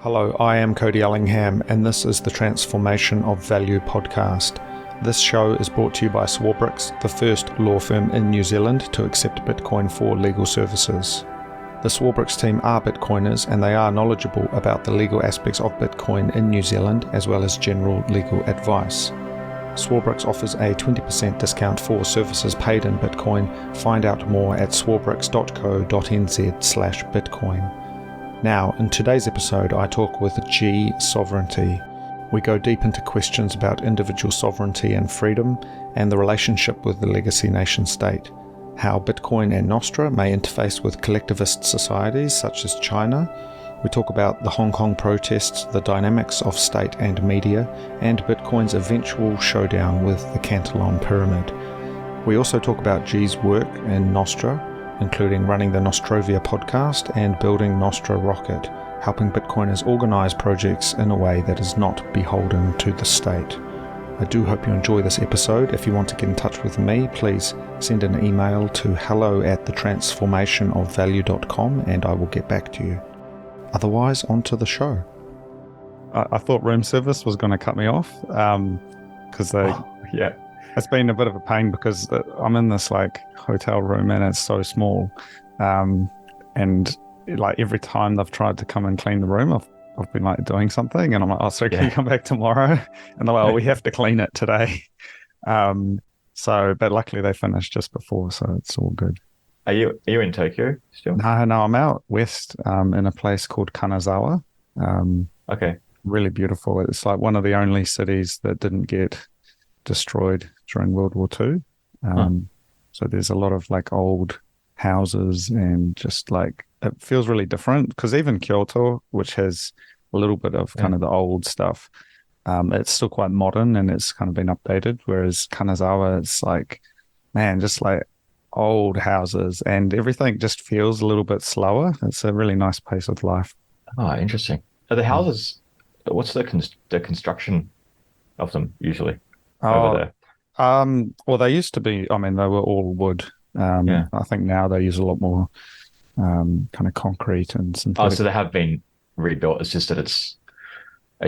Hello, I am Cody Ellingham, and this is the Transformation of Value podcast. This show is brought to you by Swarbricks, the first law firm in New Zealand to accept Bitcoin for legal services. The Swarbricks team are Bitcoiners, and they are knowledgeable about the legal aspects of Bitcoin in New Zealand, as well as general legal advice. Swarbricks offers a 20% discount for services paid in Bitcoin. Find out more at swarbricks.co.nz/Bitcoin. Now, in today's episode, I talk with gSovereignty. We go deep into questions about individual sovereignty and freedom, and the relationship with the legacy nation-state, how Bitcoin and Nostr may interface with collectivist societies such as China. We talk about the Hong Kong protests, the dynamics of state and media, and Bitcoin's eventual showdown with the Cantillon Pyramid. We also talk about G's work in Nostr, including running the Nostrovia podcast and building nostr.rocket, helping Bitcoiners organise projects in a way that is not beholden to the state. I do hope you enjoy this episode. If you want to get in touch with me, please send an email to hello@thetransformationofvalue.com and I will get back to you. Otherwise, on to the show. I thought room service was going to cut me off because it's been a bit of a pain because I'm in this hotel room and it's so small, and every time they've tried to come and clean the room, I've been doing something, and I'm like, oh, so can you come back tomorrow? And they're like, oh, we have to clean it today. But luckily they finished just before, so it's all good. Are you in Tokyo still? No, I'm out west in a place called Kanazawa. Okay. Really beautiful. It's one of the only cities that didn't get destroyed during World War II. So there's a lot of old houses and just it feels really different because even Kyoto, which has a little bit of kind of the old stuff, it's still quite modern and it's kind of been updated. Whereas Kanazawa, it's just old houses and everything just feels a little bit slower. It's a really nice pace of life. Oh, interesting. Are the houses, what's the construction of them usually over there? Well, they used to be, they were all wood. I think now they use a lot more kind of concrete and synthetic. Oh, so they have been rebuilt. It's just that it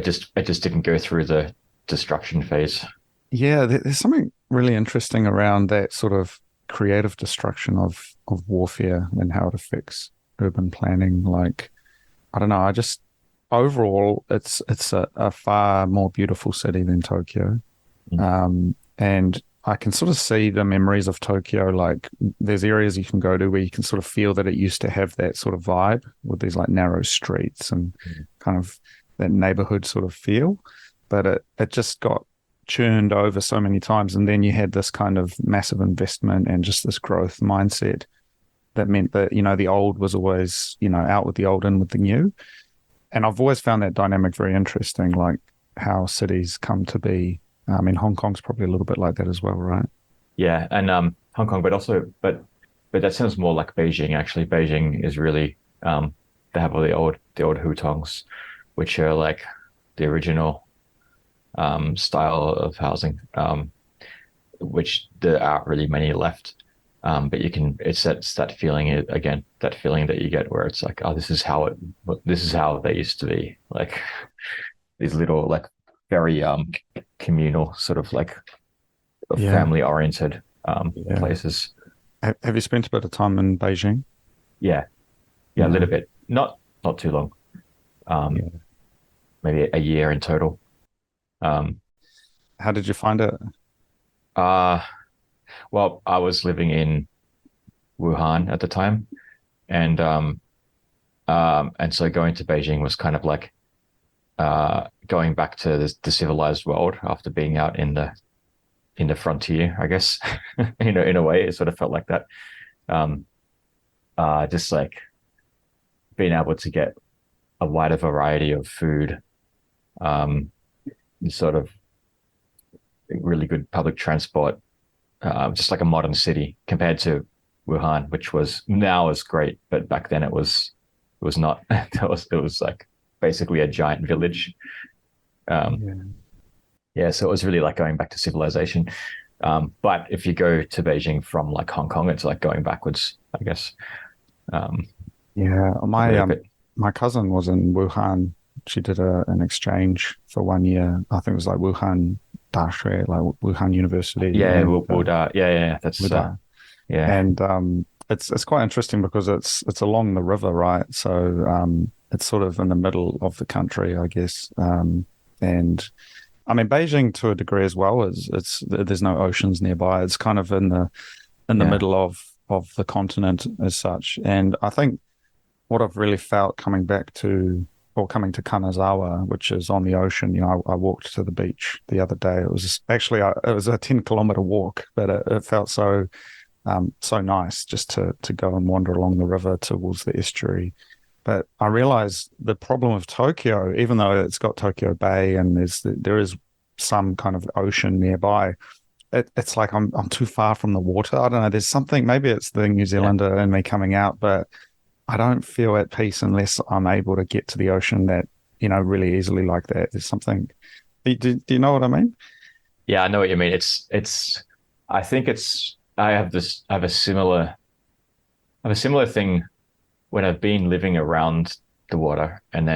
just didn't go through the destruction phase. Yeah, there's something really interesting around that sort of creative destruction of warfare and how it affects urban planning. I don't know, overall it's a far more beautiful city than Tokyo. And I can sort of see the memories of Tokyo. There's areas you can go to where you can sort of feel that it used to have that sort of vibe with these narrow streets and kind of that neighborhood sort of feel. But it just got churned over so many times. And then you had this kind of massive investment and just this growth mindset that meant that, the old was always, out with the old, in with the new. And I've always found that dynamic very interesting, how cities come to be. Hong Kong's probably a little bit like that as well, right? Yeah, and Hong Kong, but that sounds more like Beijing. Actually, Beijing is really they have all the old hutongs, which are the original style of housing, which there aren't really many left. But it's that feeling again, that feeling that you get where it's oh, this is how they used to be, these little very communal sort of family oriented places. Have you spent a bit of time in Beijing? Yeah, a little bit, not too long, maybe a year in total. How did you find it? Well, I was living in Wuhan at the time, and so going to Beijing was kind of going back to the civilized world after being out in the frontier, I guess. in a way, it sort of felt like that. Just being able to get a wider variety of food, sort of really good public transport, just a modern city compared to Wuhan, which now is great, but back then it was not. It was basically a giant village. So it was really going back to civilization. But if you go to Beijing from Hong Kong, it's going backwards, I guess. My cousin was in Wuhan She did an exchange for 1 year. I think it was like Wuhan Dashi, like Wuhan University, Yeah, and yeah. That's Wuda. yeah, And it's quite interesting because it's along the river, right? So it's sort of in the middle of the country, I guess. And I mean, Beijing to a degree as well is it's there's no oceans nearby. It's kind of in the yeah, middle of the continent as such. And I think what I've really felt coming back to or coming to Kanazawa, which is on the ocean, I walked to the beach the other day. It was actually it was a 10-kilometer walk, but it felt so nice just to go and wander along the river towards the estuary. But I realized the problem of Tokyo, even though it's got Tokyo Bay and there is some kind of ocean nearby, it's like I'm too far from the water. I don't know. There's something. Maybe it's the New yeah. Zealander in me coming out, but I don't feel at peace unless I'm able to get to the ocean that really easily like that. There's something. Do you know what I mean? Yeah, I know what you mean. I think I have a similar thing when I've been living around the water and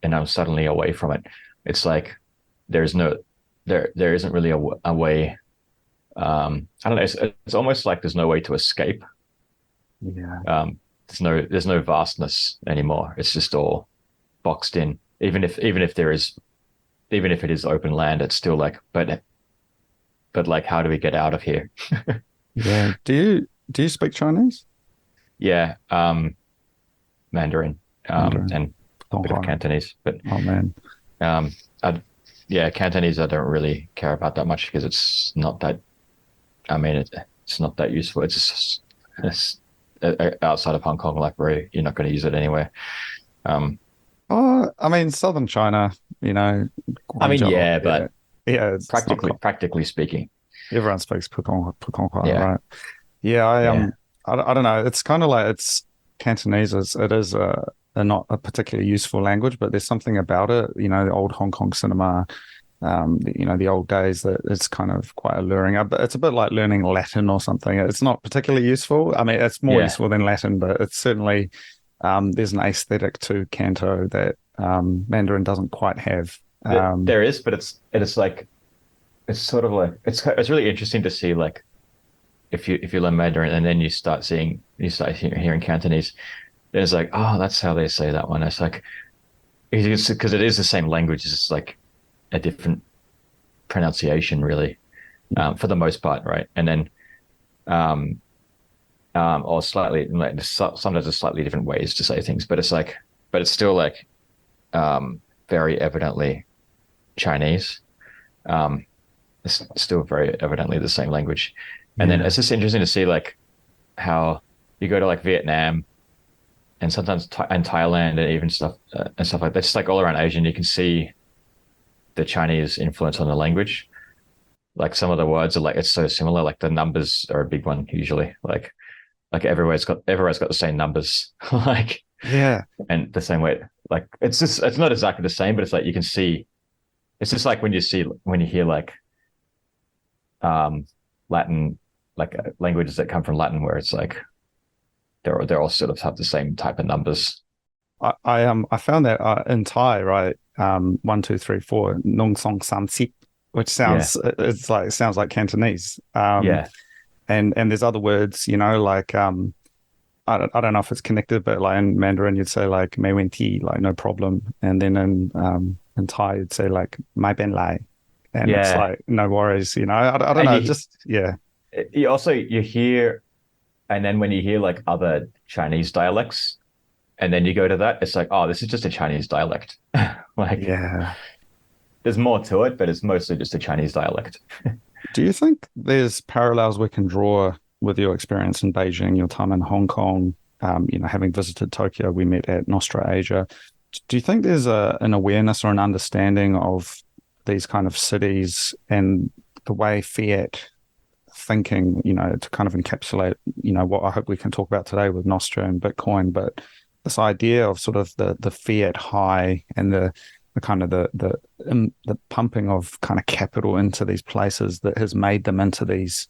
I'm suddenly away from it. It's like there's no, there isn't really a way. I don't know. It's almost like there's no way to escape. Yeah. There's no vastness anymore. It's just all boxed in. Even if it is open land, it's still like, but like, how do we get out of here? Yeah. Do you speak Chinese? Yeah, Mandarin, Mandarin. and a bit of Donghua. Cantonese, but Oh man. um, I, yeah, Cantonese I don't really care about that much because it's not that. I mean, it's not that useful. It's outside of Hong Kong, like where you're not going to use it anyway. Um, Oh, I mean, southern China, I mean, Guangzhou. yeah, Yeah. but Yeah, it's not. practically speaking, Everyone speaks Putonghua, yeah, right? Yeah, yeah, I don't know. It's kind of like it's Cantonese. It is a not a particularly useful language, but there's something about it. The old Hong Kong cinema, the old days that it's kind of quite alluring. But it's a bit like learning Latin or something. It's not particularly useful. I mean, it's more yeah. useful than Latin, but it's certainly there's an aesthetic to Canto that Mandarin doesn't quite have. There is, but it's like it's sort of like it's really interesting to see like if you learn Mandarin and then you start hearing Cantonese, then it's like, oh, that's how they say that one. It's like it's because it is the same language, it's just like a different pronunciation, really, for the most part, right? And then um or slightly like sometimes there's slightly different ways to say things, but it's still like very evidently Chinese. Um, it's still very evidently the same language. And then Yeah, it's just interesting to see like how you go to like Vietnam and sometimes and Thailand and stuff like that. Just like all around Asia, and you can see the Chinese influence on the language. Like some of the words are like it's so similar. Like the numbers are a big one usually. Like everywhere's got the same numbers. Like yeah, and the same way. Like it's not exactly the same, but it's like you can see. It's just like when you hear like Latin, like languages that come from Latin, where it's like they're all sort of have the same type of numbers. I found that in Thai, right? 1, 2, 3, 4, Nong Song San Sip, which Yeah, sounds like Cantonese. yeah, And there's other words, like I don't know if it's connected, but like in Mandarin you'd say like mei wen ti, like no problem, and then in Thai you'd say like mai ben lai, and it's yeah. like no worries. I don't And know, just yeah, you hear, and then when you hear like other Chinese dialects, and then you go to that, it's like, oh, this is just a Chinese dialect. Like yeah. there's more to it, but it's mostly just a Chinese dialect. Do you think there's parallels we can draw with your experience in Beijing, your time in Hong Kong, having visited Tokyo, we met at Nostra Asia. Do you think there's an awareness or an understanding of these kind of cities and the way fiat thinking, to kind of encapsulate, what I hope we can talk about today with Nostra and Bitcoin, but this idea of sort of the fiat high and the kind of the pumping of kind of capital into these places that has made them into these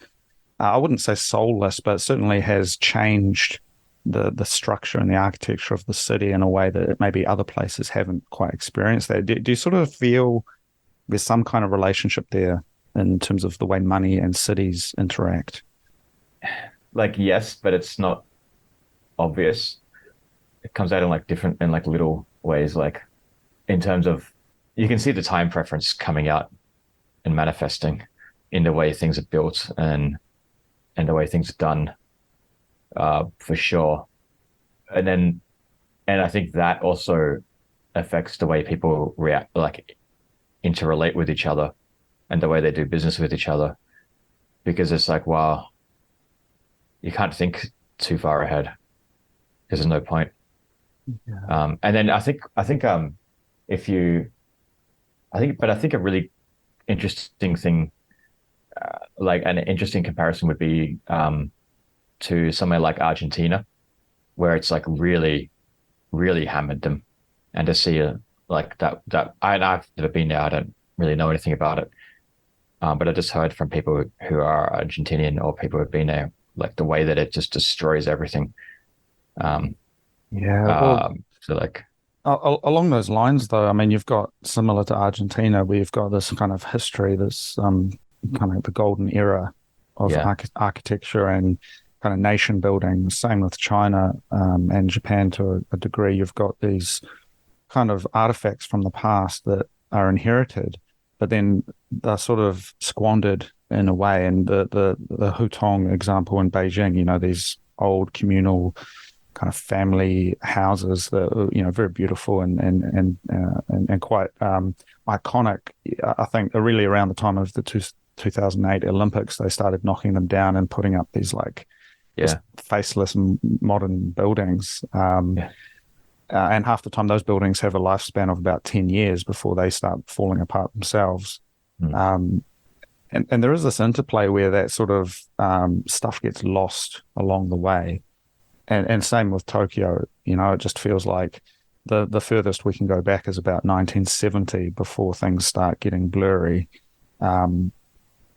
I wouldn't say soulless, but certainly has changed. the structure and the architecture of the city in a way that maybe other places haven't quite experienced that. Do you sort of feel there's some kind of relationship there in terms of the way money and cities interact? Like yes, but it's not obvious. It comes out in like different in like little ways, like in terms of you can see the time preference coming out and manifesting in the way things are built and the way things are done, for sure. And then and I think that also affects the way people react, like interrelate with each other and the way they do business with each other. Because it's like, wow, you can't think too far ahead because there's no point. Yeah. And then if you, but I think a really interesting thing, like an interesting comparison would be to somewhere like Argentina, where it's like really, really hammered them, and to see a like I've never been there. I don't really know anything about it, but I just heard from people who are Argentinian or people who've been there, like the way that it just destroys everything. Um, Yeah, well, so like, along those lines, though, I mean, you've got similar to Argentina, where you've got this kind of history, this kind of the golden era of yeah, architecture and kind of nation building. Same with China and Japan to a degree. You've got these kind of artifacts from the past that are inherited, but then they're sort of squandered in a way. And the Hutong example in Beijing, these old communal kind of family houses that are, very beautiful and quite iconic. I think really around the time of the 2008 Olympics, they started knocking them down and putting up these like just yeah, faceless modern buildings. yeah, And half the time, those buildings have a lifespan of about 10 years before they start falling apart themselves. mm, Um, and there is this interplay where that sort of stuff gets lost along the way. And same with Tokyo, it just feels like the furthest we can go back is about 1970 before things start getting blurry. Um,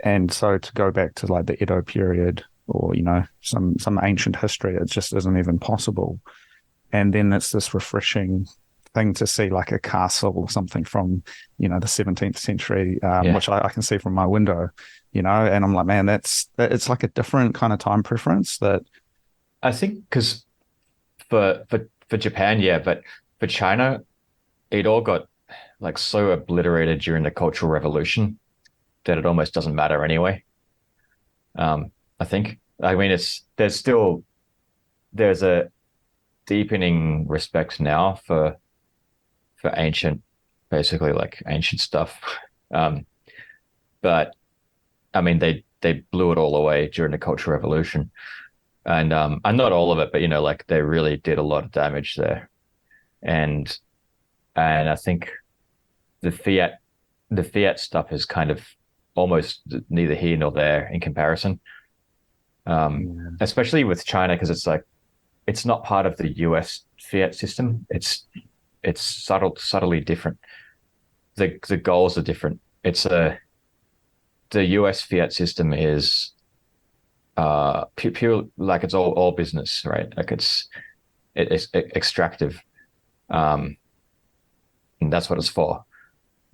and so to go back to like the Edo period or, some ancient history, it just isn't even possible. And then it's this refreshing thing to see like a castle or something from, the 17th century, yeah. which I can see from my window, and I'm like, man, it's like a different kind of time preference that, I think because for Japan, yeah, but for China, it all got like so obliterated during the Cultural Revolution that it almost doesn't matter anyway. I think. I mean, there's a deepening respect now for ancient, basically like ancient stuff. Um, but I mean, they blew it all away during the Cultural Revolution, and not all of it, but like they really did a lot of damage there. And and I think the fiat the fiat stuff is kind of almost neither here nor there in comparison. yeah, Especially with China because it's like it's not part of the US fiat system. It's subtly different. The goals are different. It's a The US fiat system is pure like it's all business, right? Like it's extractive, um, and that's what it's for.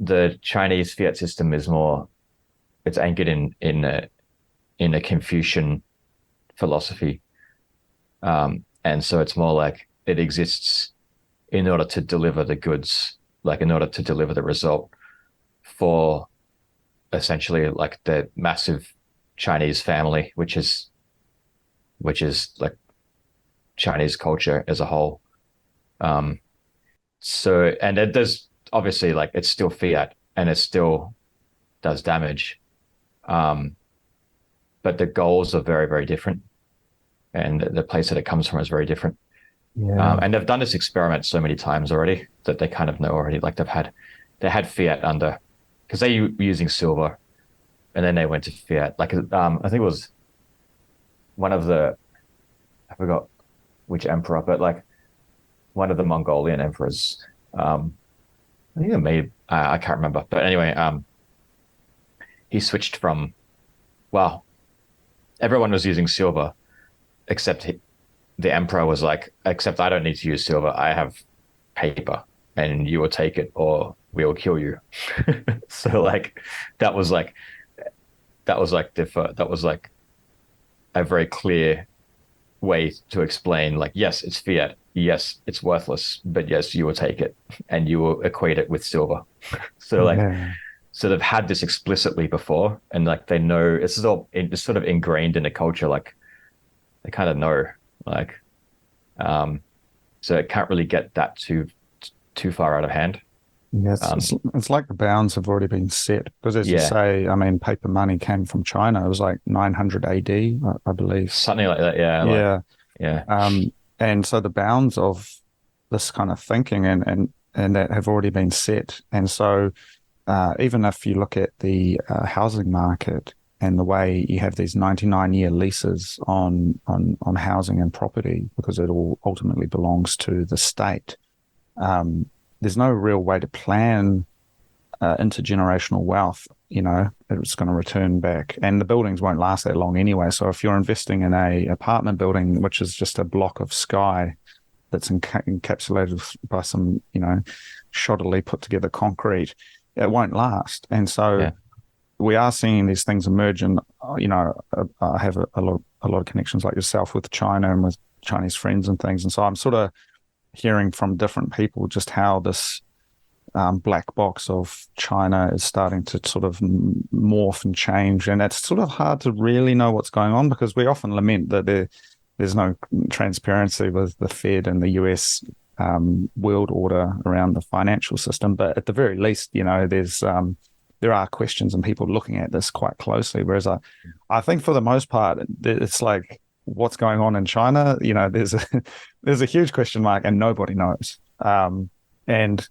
The Chinese fiat system is more it's anchored in a Confucian philosophy, and so it's more like it exists in order to deliver the goods, like in order to deliver the result for essentially like the massive Chinese family, which is like Chinese culture as a whole. Um, so and there's obviously like it's still fiat and it still does damage, um, but the goals are very very different, and the place that it comes from is very different. yeah, And they've done this experiment so many times already that they kind of know already. Like they had fiat under because they were using silver, and then they went to fiat. Like I think it was one of the I forgot which emperor, but like one of the Mongolian emperors. I think it may I can't remember, but anyway, he switched from well, everyone was using silver except the emperor was like, except I don't need to use silver. I have paper, and you will take it or we will kill you. So like that was like that was like a very clear way to explain, like, yes, it's fiat, yes, it's worthless, but yes, you will take it and you will equate it with silver. So like, Yeah. so they've had this explicitly before, and like they know it's sort of ingrained in the culture. Like they kind of know, like, um, so it can't really get that too far out of hand. Yes, Um, it's like the bounds have already been set because, as you yeah, say, I mean, paper money came from China. It was like 900 AD, I believe. something like that. Yeah, like Yeah, yeah, and so the bounds of this kind of thinking and that have already been set. And so, even if you look at the housing market and the way you have these 99-year leases on housing and property because it all ultimately belongs to the state. Um, there's no real way to plan intergenerational wealth. You know, it's going to return back, and the buildings won't last that long anyway. So if you're investing in a apartment building, which is just a block of sky that's encapsulated by some, shoddily put together concrete, it won't last. And so yeah. we are seeing these things emerge. And I have a lot of connections like yourself with China and with Chinese friends and things. And so I'm sort of hearing from different people just how this black box of China is starting to sort of morph and change. And it's sort of hard to really know what's going on because we often lament that there's no transparency with the Fed and the US world order around the financial system. But at the very least, there are questions and people looking at this quite closely. Whereas I think for the most part, it's like what's going on in China. There's a huge question mark and nobody knows. And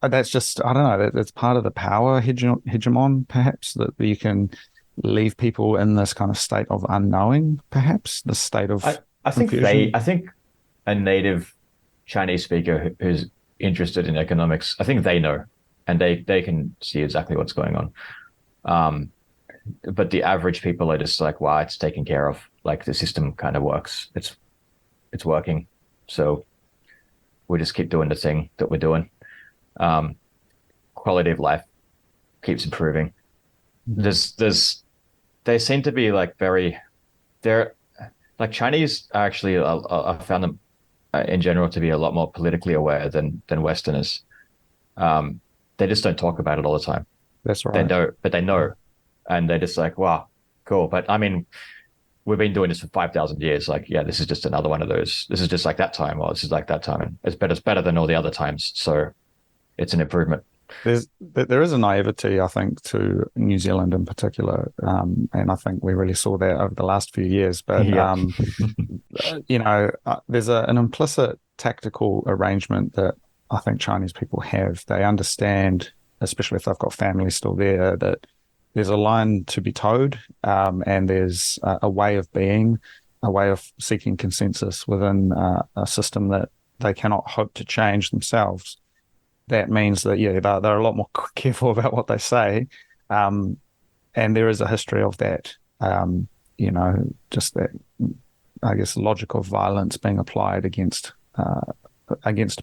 that's just, I don't know, that's part of the power hegemon, perhaps, that you can leave people in this kind of state of unknowing, perhaps, the state of confusion. I think a native Chinese speaker who's interested in economics, I think they know, and they can see exactly what's going on. Um, but the average people are just like, wow, it's taken care of. Like the system kind of works. It's working. So we just keep doing the thing that we're doing. Um, Quality of life keeps improving. They seem to be like they're like Chinese are actually, I found them in general to be a lot more politically aware than Westerners. Um, they just don't talk about it all the time. That's They right. know, but they know, and they're just like, wow, cool. But I mean, we've been doing this for 5,000 years. Like, yeah, this is just another one of those. This is just like that time, or this is like that time, and it's better than all the other times. So it's an improvement. There is a naivety, I think, to New Zealand in particular, and I think we really saw that over the last few years. But Yeah, there's an implicit tactical arrangement that I think Chinese people have. They understand, especially if they've got family still there, that there's a line to be towed, and there's a way of being, a way of seeking consensus within a system that they cannot hope to change themselves. That means that they're a lot more careful about what they say, um, and there is a history of that. Just that, I guess, logic of violence being applied against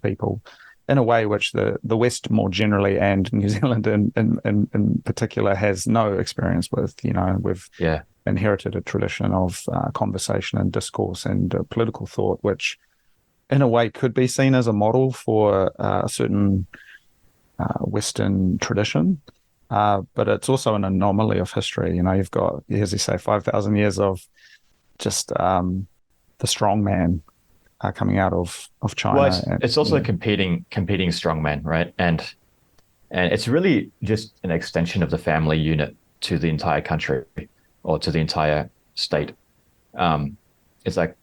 people in a way which the West more generally and New Zealand in particular has no experience with. We've yeah, inherited a tradition of conversation and discourse and political thought, which in a way could be seen as a model for a certain Western tradition. But it's also an anomaly of history. You've got, as you say, 5,000 years of just the strong man coming out of well, China. And, it's also yeah, competing strongman, right? And it's really just an extension of the family unit to the entire country or to the entire state. Um, it's like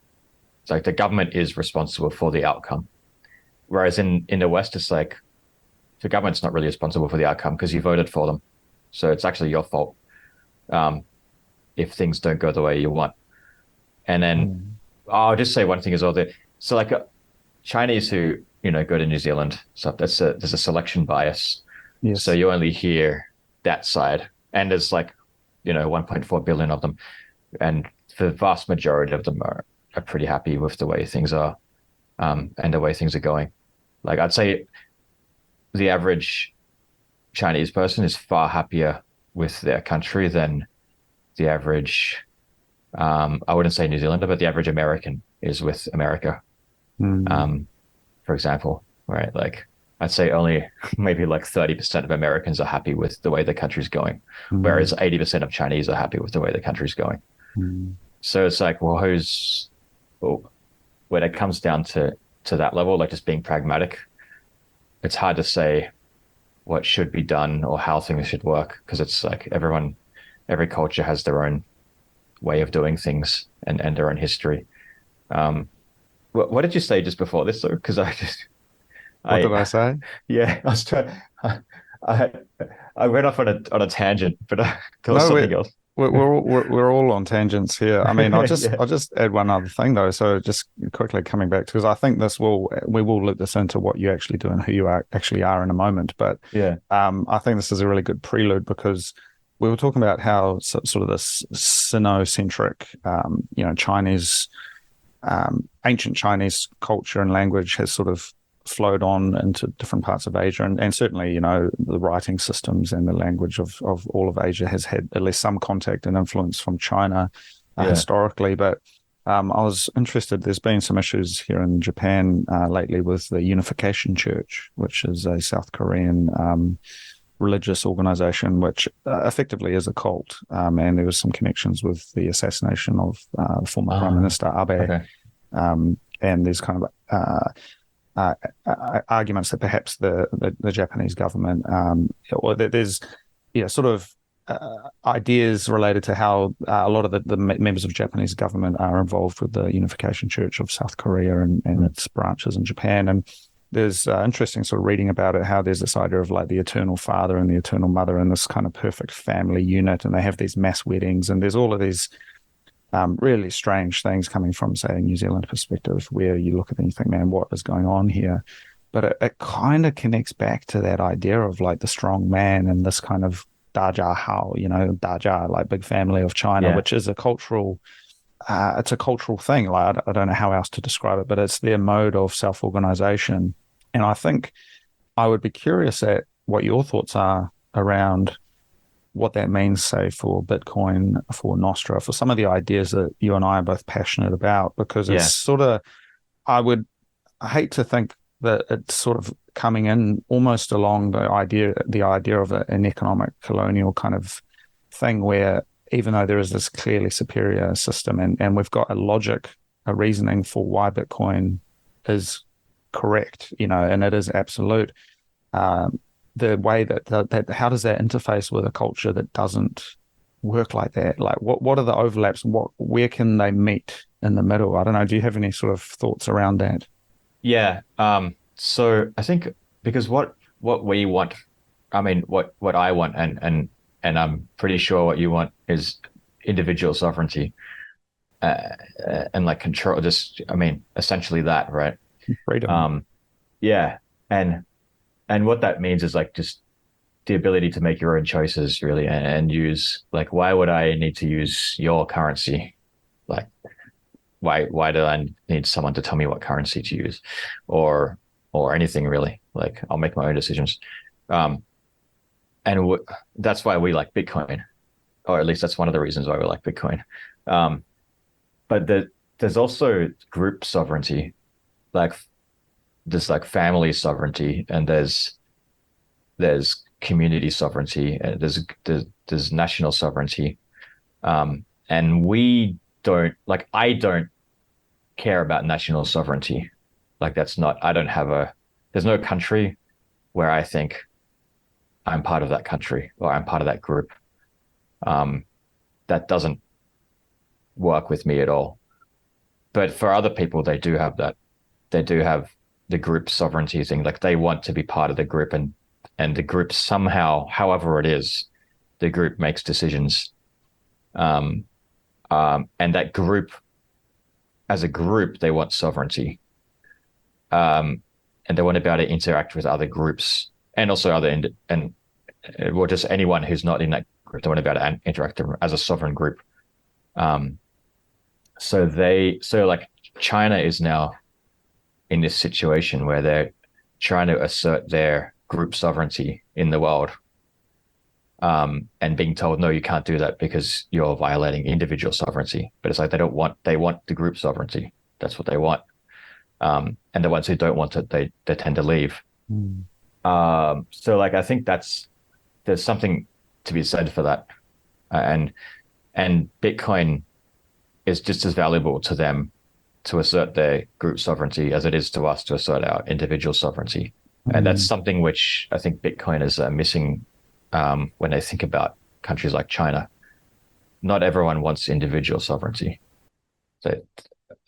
the government is responsible for the outcome, whereas in the West, it's like the government's not really responsible for the outcome because you voted for them, so it's actually your fault um, if things don't go the way you want. And then mm, I'll just say one thing as well. So like Chinese who go to New Zealand, so there's a selection bias. So yes, you only hear that side, and there's like 1.4 billion of them, and the vast majority of them are are pretty happy with the way things are, and the way things are going. Like I'd say the average Chinese person is far happier with their country than the average, I wouldn't say New Zealander, but the average American is with America, Mm, for example, right? Like I'd say only maybe like 30% of Americans are happy with the way the country's going, mm, whereas 80% of Chinese are happy with the way the country's going. mm, So it's like, well, well, when it comes down to that level, like just being pragmatic, it's hard to say what should be done or how things should work because it's like every culture has their own way of doing things and their own history. Um, what did you say just before this though? Because what did I I, say? yeah, I was trying. I, I went off on a tangent, but there was No, something else. we're all on tangents here. I mean, Yeah, I'll just add one other thing though. So just quickly coming back because I think we will loop this into what you actually do and who you actually are in a moment. But yeah, I think this is a really good prelude because we were talking about how sort of this Sino-centric, Chinese, ancient Chinese culture and language has sort of flowed on into different parts of Asia. And certainly, the writing systems and the language of all of Asia has had at least some contact and influence from China yeah, historically. But I was interested, there's been some issues here in Japan lately with the Unification Church, which is a South Korean religious organization, which effectively is a cult. And there was some connections with the assassination of former Prime ah, Minister Abe. okay, And there's kind of arguments that perhaps the Japanese government, or that there's sort of ideas related to how a lot of the members of the Japanese government are involved with the Unification Church of South Korea and mm, its branches in Japan. And there's interesting sort of reading about it, how there's this idea of like the eternal father and the eternal mother and this kind of perfect family unit. And they have these mass weddings and there's all of these really strange things coming from, say, a New Zealand perspective, where you look at it and you think, man, what is going on here? But it kind of connects back to that idea of like the strong man and this kind of Daja Hao, Daja, like big family of China, yeah, which is it's a cultural thing. Like, I don't know how else to describe it, but it's their mode of self-organization. And I think I would be curious at what your thoughts are around what that means, say, for Bitcoin, for Nostra, for some of the ideas that you and I are both passionate about, because it's yeah, sort of, I hate to think that it's sort of coming in almost along the idea of an economic colonial kind of thing where even though there is this clearly superior system and we've got a reasoning for why Bitcoin is correct, and it is absolute, um, the way that how does that interface with a culture that doesn't work like that? Like what are the overlaps and where can they meet in the middle? I don't know. Do you have any sort of thoughts around that? yeah. So I think because what we want, I mean, what I want, and I'm pretty sure what you want is individual sovereignty, and like control. Just, I mean, essentially that, right? Freedom. Um, yeah, and what that means is like just the ability to make your own choices, really, and use like why would I need to use your currency? Like why do I need someone to tell me what currency to use, or anything really? Like I'll make my own decisions. Um, and that's why we like Bitcoin, or at least that's one of the reasons why we like Bitcoin. Um, but there's also group sovereignty, like there's like family sovereignty, and there's community sovereignty, and there's national sovereignty. And we don't like I don't care about national sovereignty. Like that's not I don't have a there's no country where I think I'm part of that country or I'm part of that group. Um, that doesn't work with me at all. But for other people, they do have that. They do have the group sovereignty thing. Like they want to be part of the group, and the group somehow, however it is, the group makes decisions. Um, and that group, as a group, they want sovereignty. And they want to be able to interact with other groups and also and or just anyone who's not in that group. They want to be able to interact as a sovereign group. Um, so like China is now in this situation where they're trying to assert their group sovereignty in the world, and being told, no, you can't do that because you're violating individual sovereignty. But it's like they want the group sovereignty. That's what they want. And the ones who don't want it, they tend to leave. Mm. So like I think there's something to be said for that, and Bitcoin is just as valuable to them to assert their group sovereignty as it is to us to assert our individual sovereignty. And that's Mm. something which I think Bitcoiners are missing when they think about countries like China. Not everyone wants individual sovereignty. So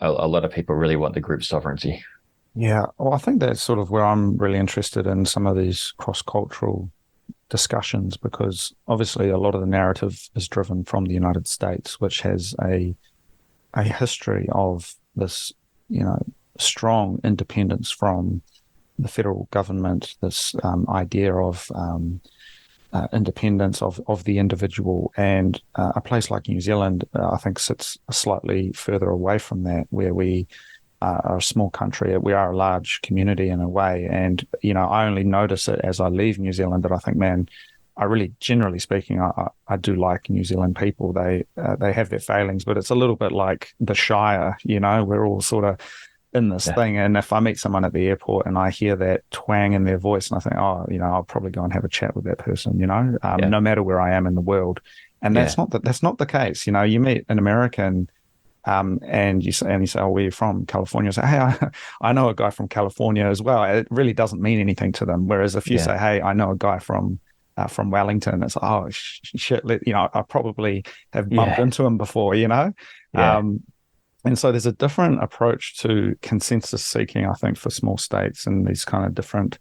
a lot of people really want the group sovereignty. Yeah, well, I think that's sort of where I'm really interested in some of these cross-cultural discussions because obviously a lot of the narrative is driven from the United States, which has a history of this, strong independence from the federal government, this idea of independence of the individual. And a place like New Zealand, I think, sits slightly further away from that, where we are a small country. We are a large community in a way. And, I only notice it as I leave New Zealand that I think, man, I really, generally speaking, I do like New Zealand people. They have their failings, but it's a little bit like the Shire. We're all sort of in this Yeah, thing. And if I meet someone at the airport and I hear that twang in their voice, and I think, oh, I'll probably go and have a chat with that person. yeah, No matter where I am in the world. And yeah, that's not the case. You meet an American. And you say, oh, where are you from? California. Say, hey, I know a guy from California as well. It really doesn't mean anything to them. Whereas if you yeah, say, hey, I know a guy from Wellington, it's like, oh shit, I probably have bumped yeah, into him before, yeah, um, and so there's a different approach to consensus seeking, I think, for small states and these kind of different,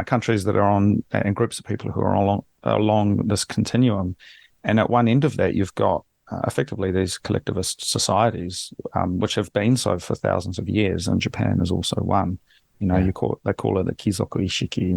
countries that are on and groups of people who are along this continuum. And at one end of that, you've got effectively these collectivist societies, which have been so for thousands of years, and Japan is also one. yeah. They call it the kizoku ishiki,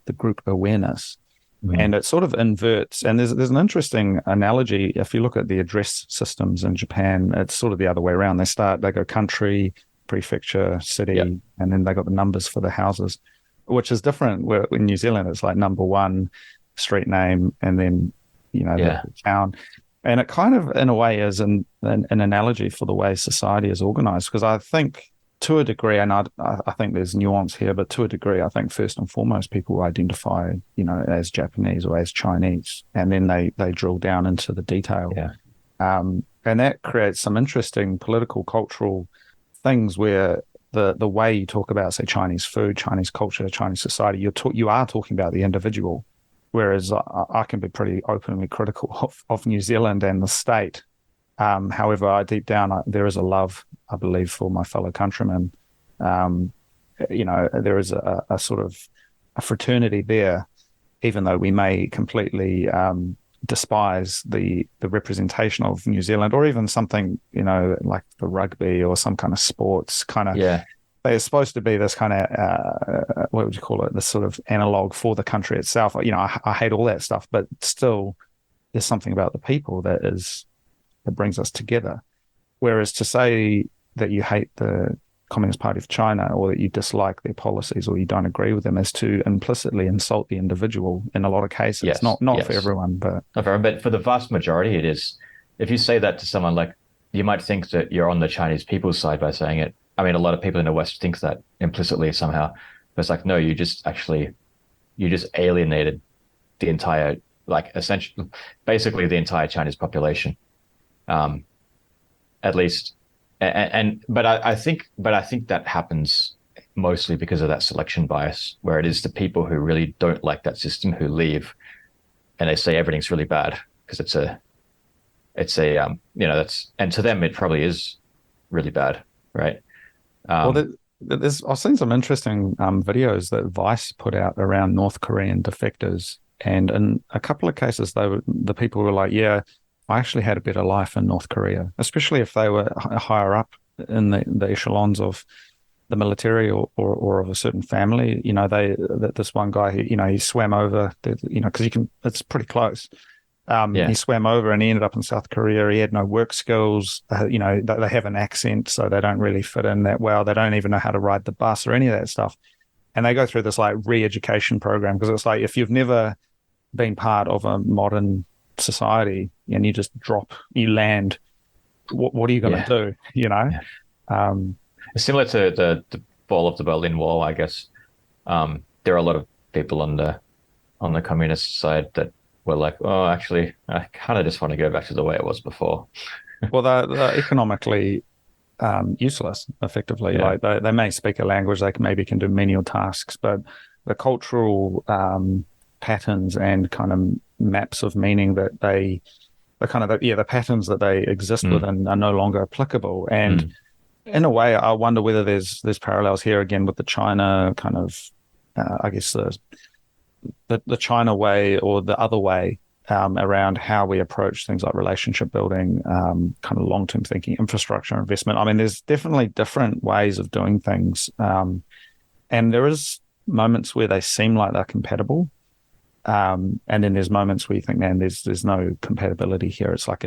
the group awareness, Mhm. and it sort of inverts. And there's an interesting analogy. If you look at the address systems in Japan, it's sort of the other way around. They go country, prefecture, Yeah, city, and then they got the numbers for the houses, which is different. Where in New Zealand, it's like number one, street name, and then the yeah, town. And it kind of, in a way, is an analogy for the way society is organized. Because I think, to a degree, and I think there's nuance here, but to a degree, I think first and foremost, people identify, as Japanese or as Chinese, and then they drill down into the detail. yeah, And that creates some interesting political, cultural things where the way you talk about, say, Chinese food, Chinese culture, Chinese society, you are talking about the individual. Whereas I can be pretty openly critical of New Zealand and the state. However, deep down, there is a love, I believe, for my fellow countrymen. Um, there is a sort of a fraternity there, even though we may completely despise the representation of New Zealand, or even something, like the rugby or some kind of sports kind of. yeah, They're supposed to be this kind of what would you call it? This sort of analog for the country itself. I hate all that stuff, but still, there's something about the people that brings us together. Whereas to say that you hate the Communist Party of China or that you dislike their policies or you don't agree with them is to implicitly insult the individual in a lot of cases. yes, Not for yes. everyone, but Not very, but for the vast majority, it is. If you say that to someone, like you might think that you're on the Chinese people's side by saying it. I mean, a lot of people in the West think that implicitly somehow, but it's like, no, you just alienated the entire, like essentially, basically the entire Chinese population, um, at least. But I think that happens mostly because of that selection bias, where it is the people who really don't like that system who leave, and they say everything's really bad because that's, and to them it probably is really bad, right? well, um I've seen some interesting videos that Vice put out around North Korean defectors, and in a couple of cases, the people were like, "Yeah, I actually had a better life in North Korea," especially if they were higher up in the echelons of the military or of a certain family. This one guy, he swam over, because it's pretty close. He Yeah. swam over and he ended up in South Korea. He had no work skills. They have an accent, so they don't really fit in that well. They don't even know how to ride the bus or any of that stuff. And they go through this like re-education program because it's like if you've never been part of a modern society and you land, what are you going to Yeah. do? You know? Yeah. Um, It's similar to the fall of the Berlin Wall, I guess. There are a lot of people on the communist side that were like, oh, actually, I kind of just want to go back to the way it was before. well, they're economically useless, effectively. Yeah. Like they may speak a language, maybe can do menial tasks, but the cultural patterns and kind of maps of meaning that the patterns that they exist Mm, within are no longer applicable. And mm, in a way, I wonder whether there's parallels here again with the China kind of, I guess the China way or the other way around how we approach things like relationship building, kind of long-term thinking, infrastructure investment. I mean, there's definitely different ways of doing things, and there is moments where they seem like they're compatible, and then there's moments where you think, man, there's no compatibility here. It's a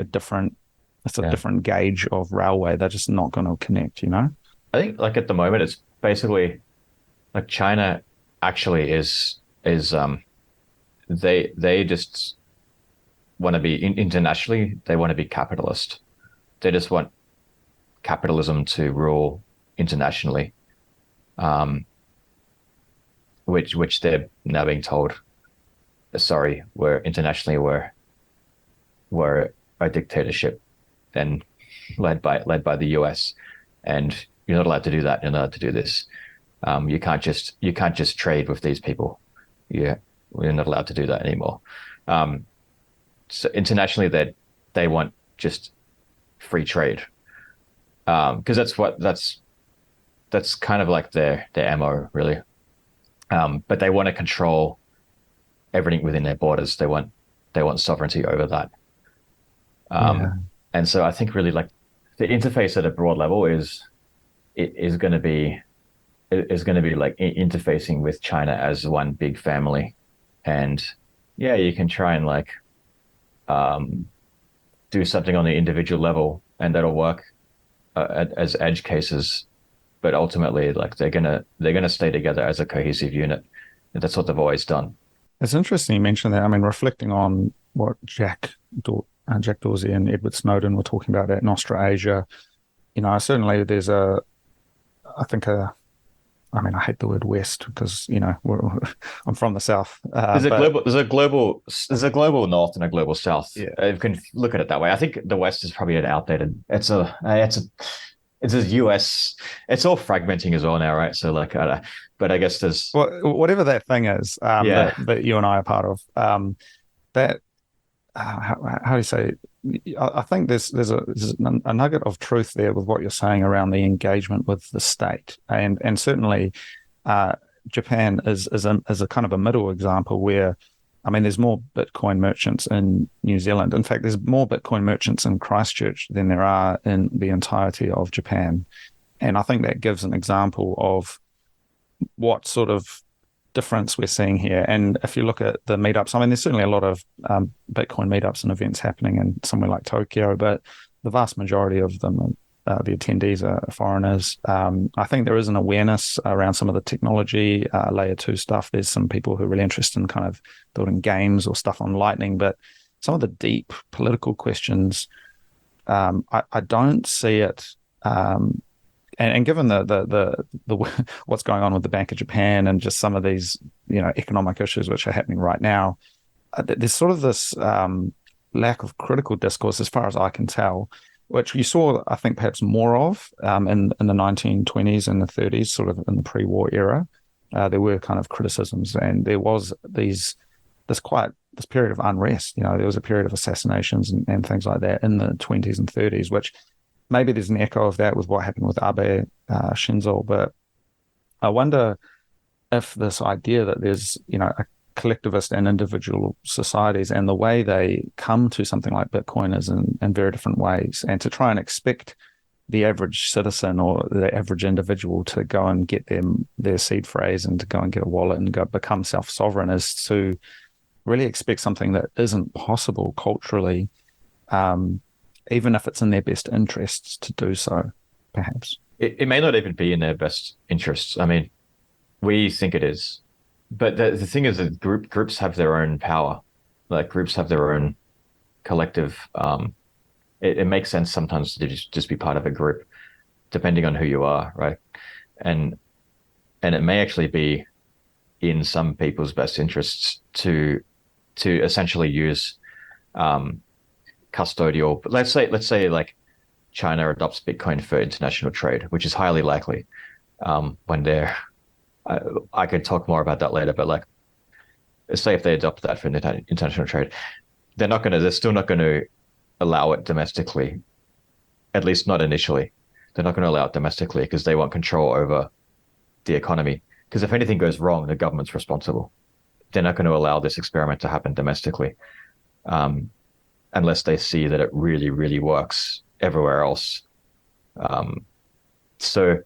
yeah. different gauge of railway. They're just not going to connect, you know? I think like at the moment, it's basically like China actually is they just want to be internationally. They want to be capitalist. They just want capitalism to rule internationally, um, which they're now being told, sorry, we're internationally we're a dictatorship and led by the US, and you're not allowed to do that. You're not allowed to do this. You can't just trade with these people. Yeah, we're not allowed to do that anymore. So internationally, they want just free trade, because that's kind of like their MO really. But they want to control everything within their borders. They want sovereignty over that. Um, Yeah. and so I think really like the interface at a broad level is going to be like interfacing with China as one big family, and yeah, you can try and like um, do something on the individual level, and that'll work as edge cases. But ultimately, like they're gonna stay together as a cohesive unit. And that's what they've always done. It's interesting you mentioned that. I mean, reflecting on what Jack Dorsey and Edward Snowden were talking about at Nostra Asia, certainly I think I mean, I hate the word West because, I'm from the South, There's a but global, there's a global, there's a global North and a global South. yeah. You can look at it that way. I think the West is probably an outdated. It's a US. It's all fragmenting as well now, right? So like, but I guess there's Well, whatever that thing is yeah, that you and I are part of, that how do you say? I think there's a nugget of truth there with what you're saying around the engagement with the state, and certainly uh, Japan is a kind of a middle example where, I mean, there's more Bitcoin merchants in New Zealand. In fact, there's more Bitcoin merchants in Christchurch than there are in the entirety of Japan, and I think that gives an example of what sort of difference we're seeing here. And if you look at the meetups, I mean, there's certainly a lot of Bitcoin meetups and events happening in somewhere like Tokyo, but the vast majority of them, the attendees are foreigners. I think there is an awareness around some of the technology, layer two stuff. There's some people who are really interested in kind of building games or stuff on Lightning, but some of the deep political questions, I don't see it. And given the what's going on with the Bank of Japan and just some of these economic issues which are happening right now, there's sort of this lack of critical discourse, as far as I can tell, which you saw, I think, perhaps more of in the 1920s and the 30s, sort of in the pre-war era. There were kind of criticisms, and there was this period of unrest. There was a period of assassinations and things like that in the 20s and 30s, which maybe there's an echo of that with what happened with Abe Shinzo. But I wonder if this idea that there's, a collectivist and individual societies and the way they come to something like Bitcoin is in very different ways. And to try and expect the average citizen or the average individual to go and get their seed phrase and to go and get a wallet and go become self-sovereign is to really expect something that isn't possible culturally, um, even if it's in their best interests to do so, perhaps. It may not even be in their best interests. I mean, we think it is, but the thing is that groups have their own power. Like groups have their own collective. It makes sense sometimes to just be part of a group, depending on who you are, right? And and it may actually be in some people's best interests to essentially use um, custodial. But let's say like China adopts Bitcoin for international trade, which is highly likely when they're. I, I could talk more about that later, but like, let's say if they adopt that for international trade, they're still not going to allow it domestically, at least not initially. They're not going to allow it domestically because they want control over the economy. Because if anything goes wrong, the government's responsible. They're not going to allow this experiment to happen domestically um, unless they see that it really, really works everywhere else. Um, so,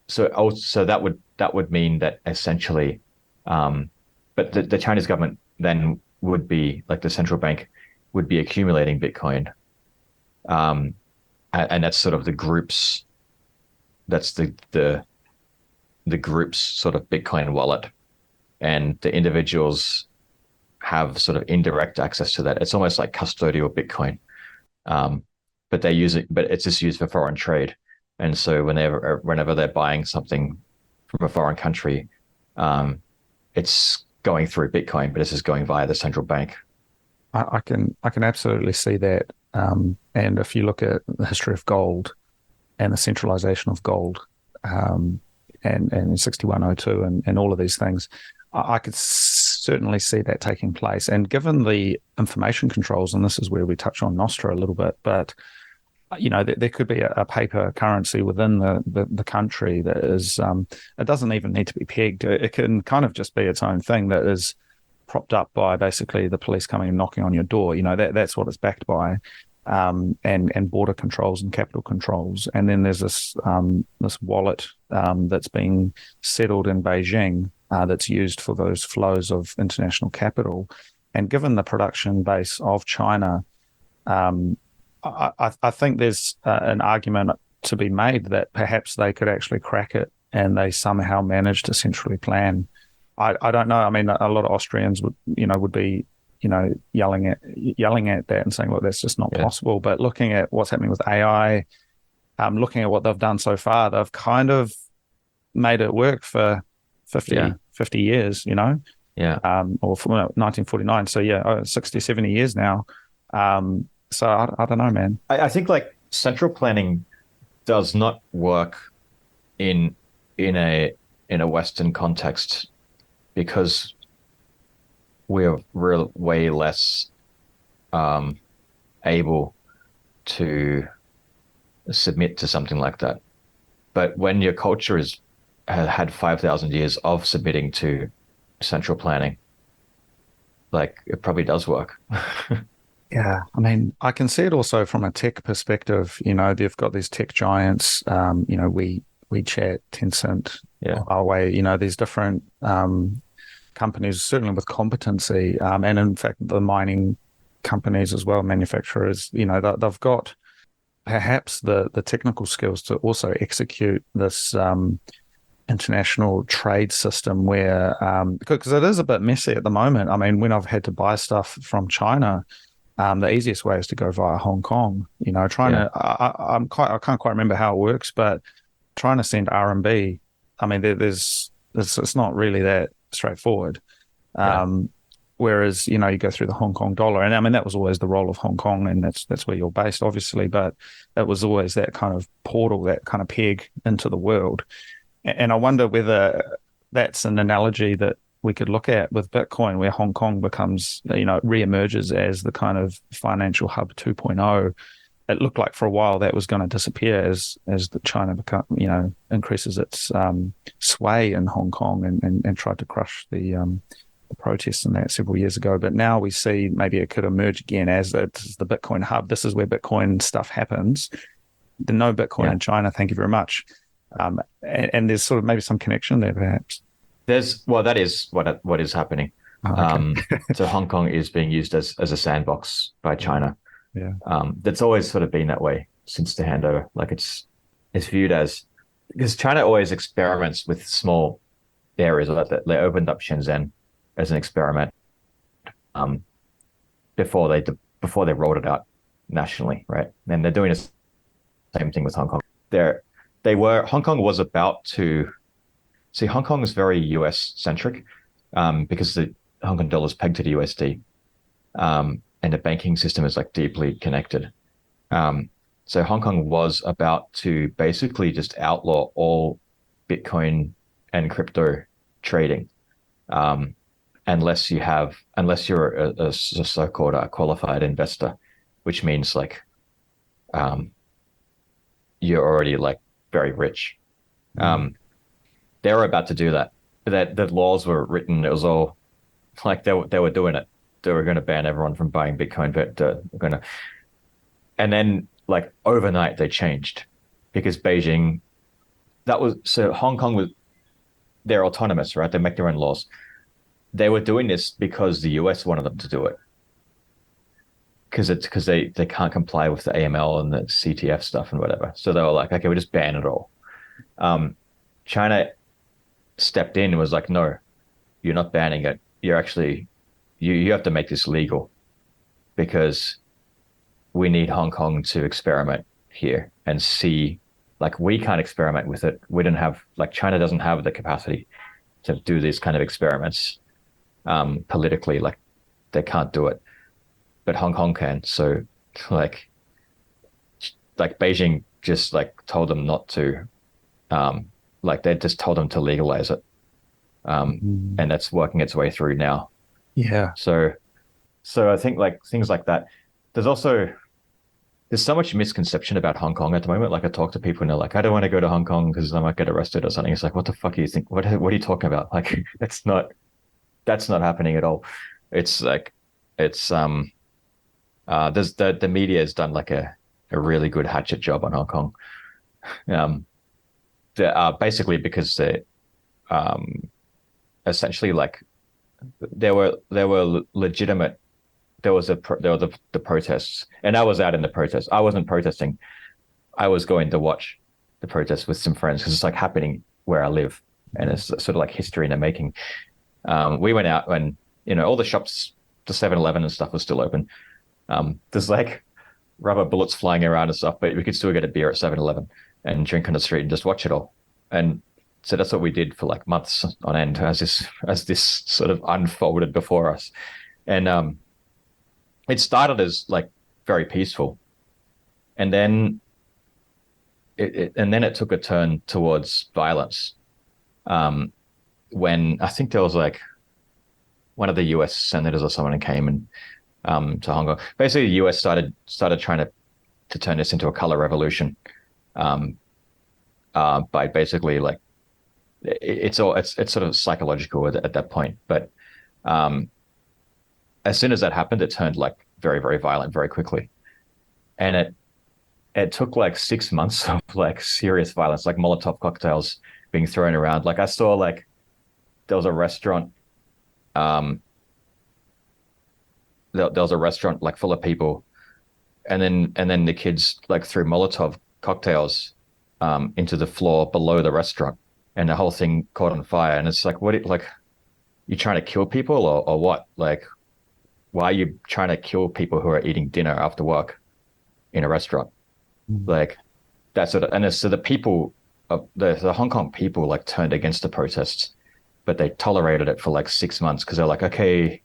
so that would mean that essentially, but the Chinese government then would be like the central bank would be accumulating Bitcoin, um, and that's sort of the groups. That's the group's sort of Bitcoin wallet, and the individuals have sort of indirect access to that. It's almost like custodial Bitcoin, um, but they use it, but it's just used for foreign trade. And so whenever they're buying something from a foreign country, it's going through Bitcoin, but it's just going via the central bank. I can absolutely see that. And if you look at the history of gold and the centralization of gold, um, and 6102 and all of these things, I could certainly see that taking place. And given the information controls, and this is where we touch on Nostra a little bit, but there could be a paper currency within the country that is, it doesn't even need to be pegged. It can kind of just be its own thing that is propped up by basically the police coming and knocking on your door. That's what it's backed by, and border controls and capital controls. And then there's this wallet that's being settled in Beijing, that's used for those flows of international capital. And given the production base of China, I think there's an argument to be made that perhaps they could actually crack it and they somehow manage to centrally plan. I don't know. I mean, a lot of Austrians would be yelling at that and saying, "Look, that's just not Yeah, possible." But looking at what's happening with AI, looking at what they've done so far, they've kind of made it work for 50, yeah, 50 years, yeah. or from 1949. So yeah, 60, 70 years now. So I don't know, man. I think like central planning does not work in in a in a Western context because we're way less um, able to submit to something like that. But when your culture is had 5,000 years of submitting to central planning, like it probably does work. Yeah, I mean, I can see it also from a tech perspective. They've got these tech giants, WeChat, Tencent, Yeah, Huawei, these different companies, certainly with competency, and in fact, the mining companies as well, manufacturers, they've got perhaps the technical skills to also execute this international trade system where, because it is a bit messy at the moment. I mean, when I've had to buy stuff from China, the easiest way is to go via Hong Kong. Trying yeah, to, I can't quite remember how it works, but trying to send RMB, I mean, it's not really that straightforward. yeah, Um, Whereas, you go through the Hong Kong dollar, and I mean, that was always the role of Hong Kong, and that's where you're based, obviously, but it was always that kind of portal, that kind of peg into the world. And I wonder whether that's an analogy that we could look at with Bitcoin, where Hong Kong becomes, reemerges as the kind of financial hub 2.0. It looked like for a while that was going to disappear as the China increases its sway in Hong Kong and tried to crush the protests and that several years ago. But now we see maybe it could emerge again as it's the Bitcoin hub. This is where Bitcoin stuff happens. The no Bitcoin yeah. in China. Thank you very much. And there's sort of maybe some connection there, perhaps. There's well, that is what is happening. Oh, okay. So Hong Kong is being used as a sandbox by Yeah. China. Yeah. That's always sort of been that way since the handover. Like it's viewed as because China always experiments with small areas like that. They opened up Shenzhen as an experiment um, before they rolled it out nationally, right? And they're doing the same thing with Hong Kong. They're they were Hong Kong was about to see Hong Kong is very US centric because the Hong Kong dollar is pegged to the USD and the banking system is like deeply connected. Um, so Hong Kong was about to basically just outlaw all Bitcoin and crypto trading, um, unless you're a so-called qualified investor, which means like um, you're already like very rich. Mm. Um, they were about to do that. That the laws were written. It was all like they were doing it. They were going to ban everyone from buying Bitcoin, but going to and then like overnight they changed because Beijing that was so Hong Kong was they're autonomous, right? They make their own laws. They were doing this because the US wanted them to do it because they can't comply with the AML and the CTF stuff and whatever. So they were like, okay, we just ban it all. Um, China stepped in and was like, no, you're not banning it. You're actually you have to make this legal because we need Hong Kong to experiment here and see like we can't experiment with it. We don't have like China doesn't have the capacity to do these kind of experiments politically. Like they can't do it, but Hong Kong can. So like like Beijing just like told them not to. Like they just told them to legalize it, Mm. and that's working its way through now. Yeah. So I think like things like that. There's also there's so much misconception about Hong Kong at the moment. Like I talk to people and they're like, I don't want to go to Hong Kong because I might get arrested or something. It's like, what the fuck do you think? What are you talking about? Like that's not happening at all. It's like it's there's the media has done like a really good hatchet job on Hong Kong. Um basically because they um essentially like there were legitimate there were the protests and I was out in the protests. I wasn't protesting. I was going to watch the protests with some friends because it's like happening where I live, and it's sort of like history in the making. We went out when all the shops, the 7-Eleven and stuff was still open. There's like rubber bullets flying around and stuff, but we could still get a beer at 7-Eleven and drink on the street and just watch it all. And so that's what we did for like months on end as this sort of unfolded before us. And it started as like very peaceful, and then it took a turn towards violence. Um, when I think there was like one of the U.S. senators or someone came and to Hong Kong. Basically, the U.S. started trying to turn this into a color revolution um, by basically like it's sort of psychological at that point. But um, as soon as that happened, it turned like very very violent very quickly, and it took like 6 months of like serious violence, like Molotov cocktails being thrown around. Like I saw like there was a restaurant um, there was a restaurant like full of people, and then the kids like threw Molotov cocktails into the floor below the restaurant, and the whole thing caught on fire. And it's like, like you trying to kill people or what? Like, why are you trying to kill people who are eating dinner after work in a restaurant? Mm. Like that's sort of, and so the people, the Hong Kong people like turned against the protests, but they tolerated it for like 6 months because they're like, okay,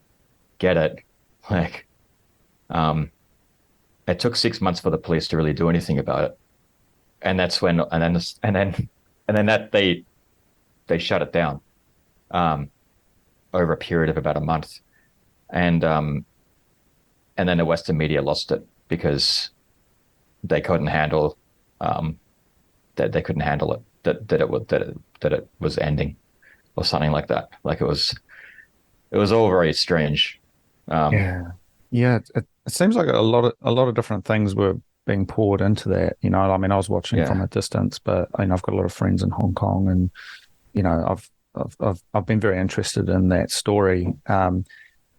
get it, like. Um, it took 6 months for the police to really do anything about it, and that's when and then that they shut it down um, over a period of about a month, and and then the Western media lost it because they couldn't handle um, that they couldn't handle it that it was ending or something like that. Like it was all very strange. Um, Yeah. Yeah. It seems like a lot of different things were being poured into that. I mean, I was watching from yeah, a distance, but I've got a lot of friends in Hong Kong, and I've I've been very interested in that story.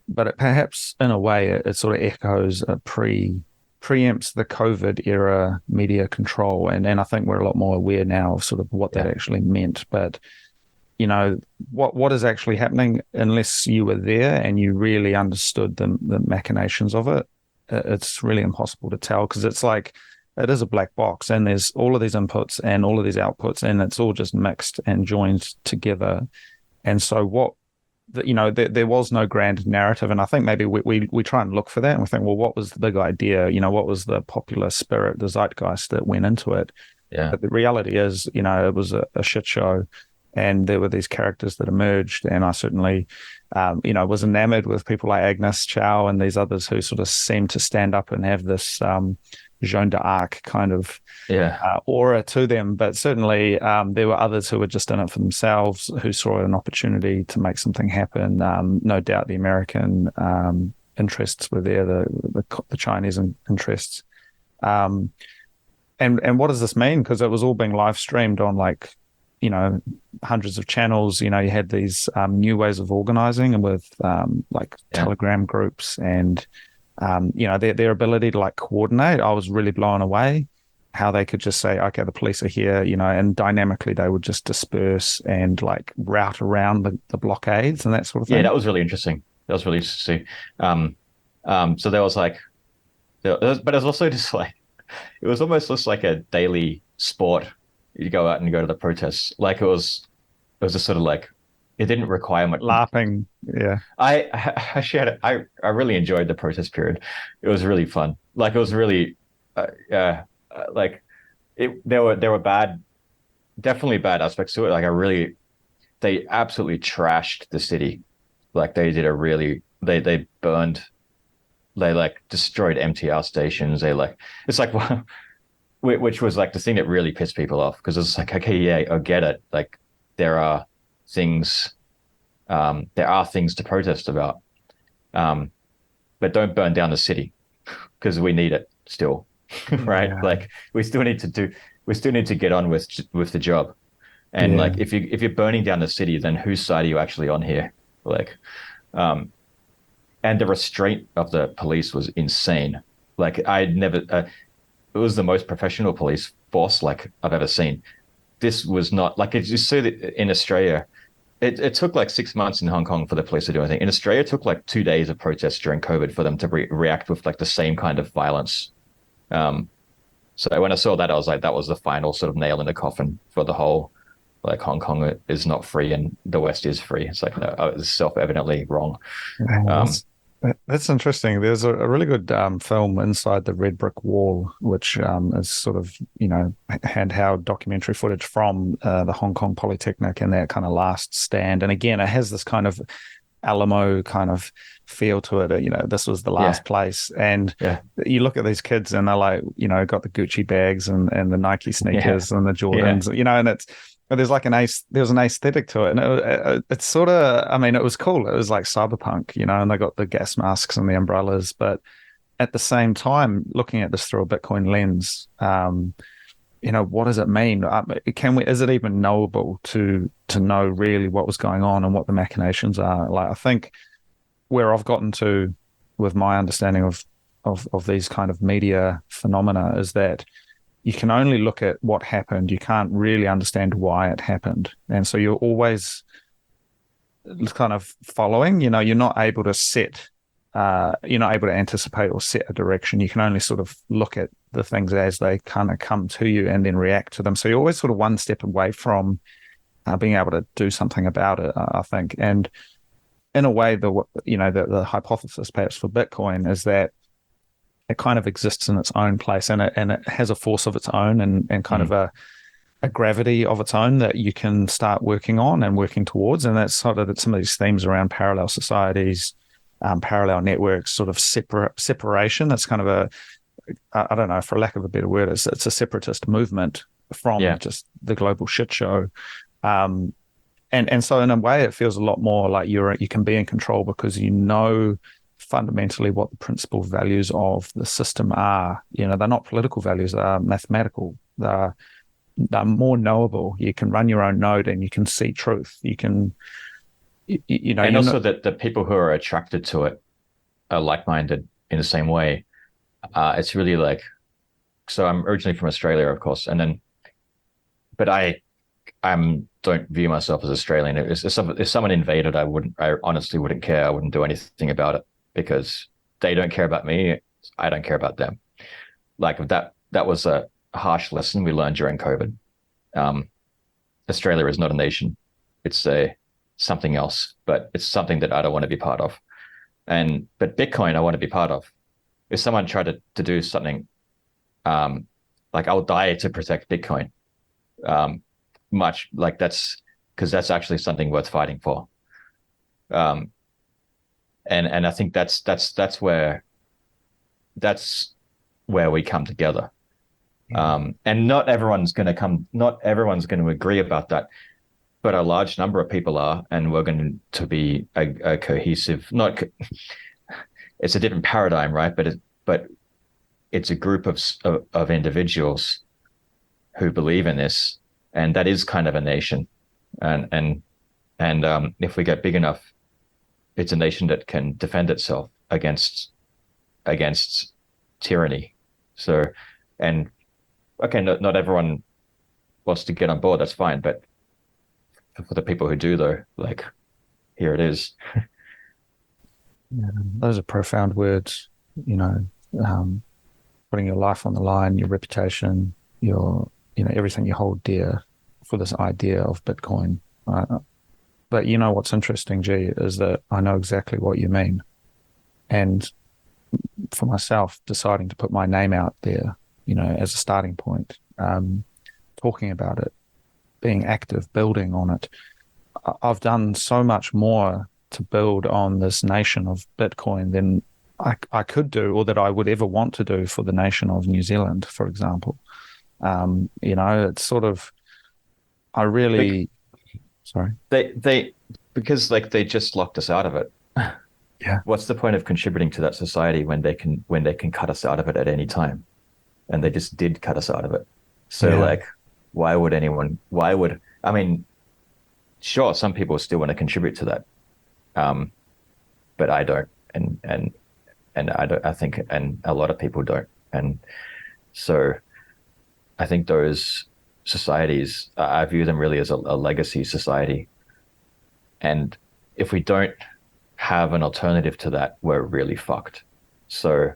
But it perhaps in a way it sort of echoes preempts the COVID era media control, and I think we're a lot more aware now of sort of what that Yeah. actually meant. But what is actually happening, unless you were there and you really understood the machinations of it, it's really impossible to tell, because it's like it is a black box and there's all of these inputs and all of these outputs and it's all just mixed and joined together. And so there was no grand narrative, and I think maybe we try and look for that, and we think, well, what was the big idea? What was the popular spirit, the zeitgeist that went into it? Yeah. But the reality is, it was a shit show, and there were these characters that emerged, and I certainly, was enamored with people like Agnes Chow and these others who sort of seemed to stand up and have this Jeanne d'Arc kind of Yeah. aura to them. But certainly there were others who were just in it for themselves, who saw an opportunity to make something happen. No doubt the American interests were there, the Chinese interests. And what does this mean? Because it was all being live streamed on hundreds of channels. You had these new ways of organizing, and with Telegram groups and their ability to coordinate. I was really blown away how they could just say, okay, the police are here, and dynamically they would just disperse and route around the blockades and that sort of thing. Yeah, that was really interesting. That was really interesting. So there was but it was also just it was almost just like a daily sport. You go out and go to the protests. It was just sort of it didn't require much. LARPing, yeah. I actually I really enjoyed the protest period. It was really fun. It was really, there were definitely bad aspects to it. They absolutely trashed the city. They did they burned, they destroyed MTR stations. It's which was the thing that really pissed people off, because it's okay, yeah, I get it. There are things, to protest about, but don't burn down the city, because we need it still, right? Yeah. We still need to get on with the job, and Yeah. if you're burning down the city, then whose side are you actually on here? And the restraint of the police was insane. I'd never. It was the most professional police force I've ever seen. This was not it's just so that in Australia, it took 6 months in Hong Kong for the police to do anything. In Australia, it took 2 days of protests during COVID for them to react with the same kind of violence. So when I saw that, I was that was the final sort of nail in the coffin for the whole, Hong Kong is not free and the West is free. It's no, it's self-evidently wrong. That's interesting. There's a really good film, Inside the Red Brick Wall, which is sort of, handheld documentary footage from the Hong Kong Polytechnic and that kind of last stand. And again, it has this kind of Alamo kind of feel to it. This was the last place. And you look at these kids and they're got the Gucci bags and the Nike sneakers and the Jordans, and there's there's an aesthetic to it, and it's sort of, it was cool. It was like cyberpunk, and they got the gas masks and the umbrellas, but at the same time, looking at this through a Bitcoin lens, what does it mean? Is it even knowable to know really what was going on and what the machinations are? I think where I've gotten to with my understanding of these kind of media phenomena is that you can only look at what happened. You can't really understand why it happened. And so you're always kind of following, you're not able to anticipate or set a direction. You can only sort of look at the things as they kind of come to you and then react to them. So you're always sort of one step away from being able to do something about it, I think. And in a way, the hypothesis perhaps for Bitcoin is that it kind of exists in its own place, and it has a force of its own and kind of a gravity of its own that you can start working on and working towards. And that's sort of some of these themes around parallel societies, parallel networks, sort of separation. That's kind of I don't know, for lack of a better word, it's a separatist movement from just the global shit show. And so in a way, it feels a lot more like you can be in control, because fundamentally what the principal values of the system are. They're not political values, they are mathematical. They're more knowable. You can run your own node and you can see truth. You can, And you're also not. that the people who are attracted to it are like-minded in the same way. It's really like, so I'm originally from Australia, of course, and then, but I don't view myself as Australian. If someone invaded, I honestly wouldn't care. I wouldn't do anything about it because they don't care about me. I don't care about them. Like that was a harsh lesson we learned during COVID. Um, Australia is not a nation. It's a something else, but it's something that I don't want to be part of. But Bitcoin, I want to be part of. If someone tried to do something, um, like I'll die to protect Bitcoin. Um, much like that's because that's actually something worth fighting for. Um, and I think that's where we come together. And not everyone's going to agree about that, but a large number of people are, and we're going to be a cohesive. Not, it's a different paradigm, right? But it's a group of individuals who believe in this, and that is kind of a nation. And if we get big enough, it's a nation that can defend itself against tyranny. So, and okay, not everyone wants to get on board. That's fine, but for the people who do, though, like here it is. Yeah, those are profound words. You know, um, putting your life on the line, your reputation, your everything you hold dear for this idea of Bitcoin. But what's interesting, G, is that I know exactly what you mean, and for myself, deciding to put my name out there, as a starting point, talking about it, being active, building on it. I've done so much more to build on this nation of Bitcoin than I could do or that I would ever want to do for the nation of New Zealand, for example. It's sort of, I Like really, sorry. they because like they just locked us out of it. Yeah. What's the point of contributing to that society when they can cut us out of it at any time? And they just did cut us out of it. So Yeah. like, why would I mean, sure, some people still want to contribute to that. Um, but I don't. And I don't I think and a lot of people don't. And so I think those societies, I view them really as a legacy society. And if we don't have an alternative to that, we're really fucked. So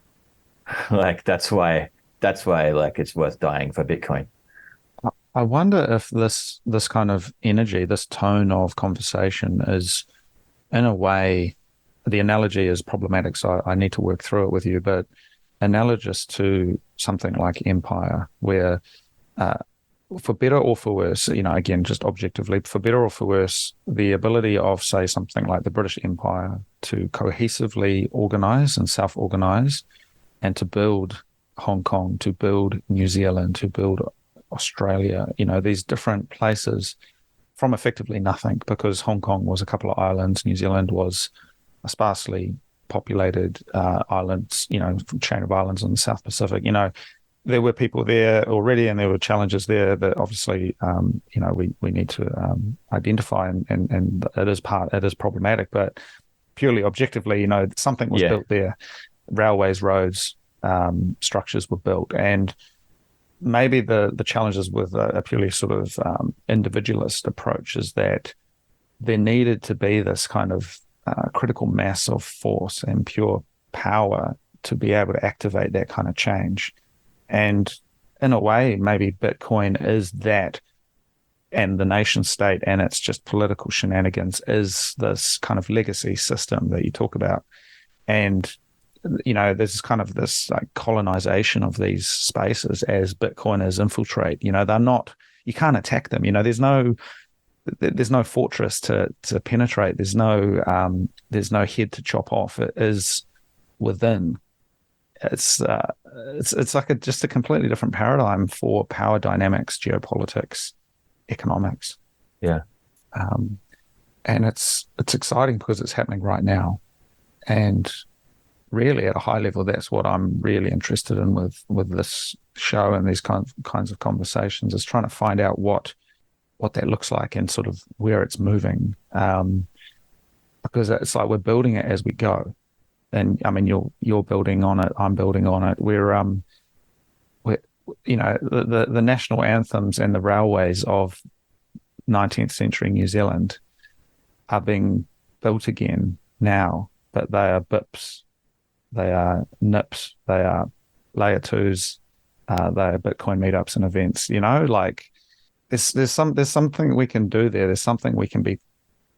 like that's why like it's worth dying for Bitcoin. I wonder if this kind of energy, this tone of conversation is in a way, the analogy is problematic, so I need to work through it with you, but analogous to something like empire, where uh, for better or for worse, again, just objectively, for better or for worse, the ability of, say, something like the British Empire to cohesively organize and self organize and to build Hong Kong, to build New Zealand, to build Australia, these different places from effectively nothing because Hong Kong was a couple of islands, New Zealand was a sparsely populated islands, chain of islands in the South Pacific. There were people there already, and there were challenges there that obviously, we need to identify, and it is problematic, but purely objectively, something was Yeah. built there, railways, roads, structures were built, and maybe the challenges with a purely sort of individualist approach is that there needed to be this kind of critical mass of force and pure power to be able to activate that kind of change. And in a way, maybe Bitcoin is that, and the nation state and its just political shenanigans is this kind of legacy system that you talk about. And there's kind of this like colonization of these spaces as Bitcoiners infiltrate. They're not, you can't attack them. There's no fortress to penetrate. There's no head to chop off. It is within. It's like just a completely different paradigm for power dynamics, geopolitics, economics, Yeah. um, and it's exciting because it's happening right now. And really at a high level, that's what I'm really interested in with this show and these kinds of conversations, is trying to find out what that looks like and sort of where it's moving. Because it's like we're building it as we go. And I mean, you're building on it. I'm building on it. We're the national anthems and the railways of 19th century New Zealand are being built again now, but they are BIPs, they are NIPs, they are layer twos, they are Bitcoin meetups and events. Like there's something we can do there. There's something we can be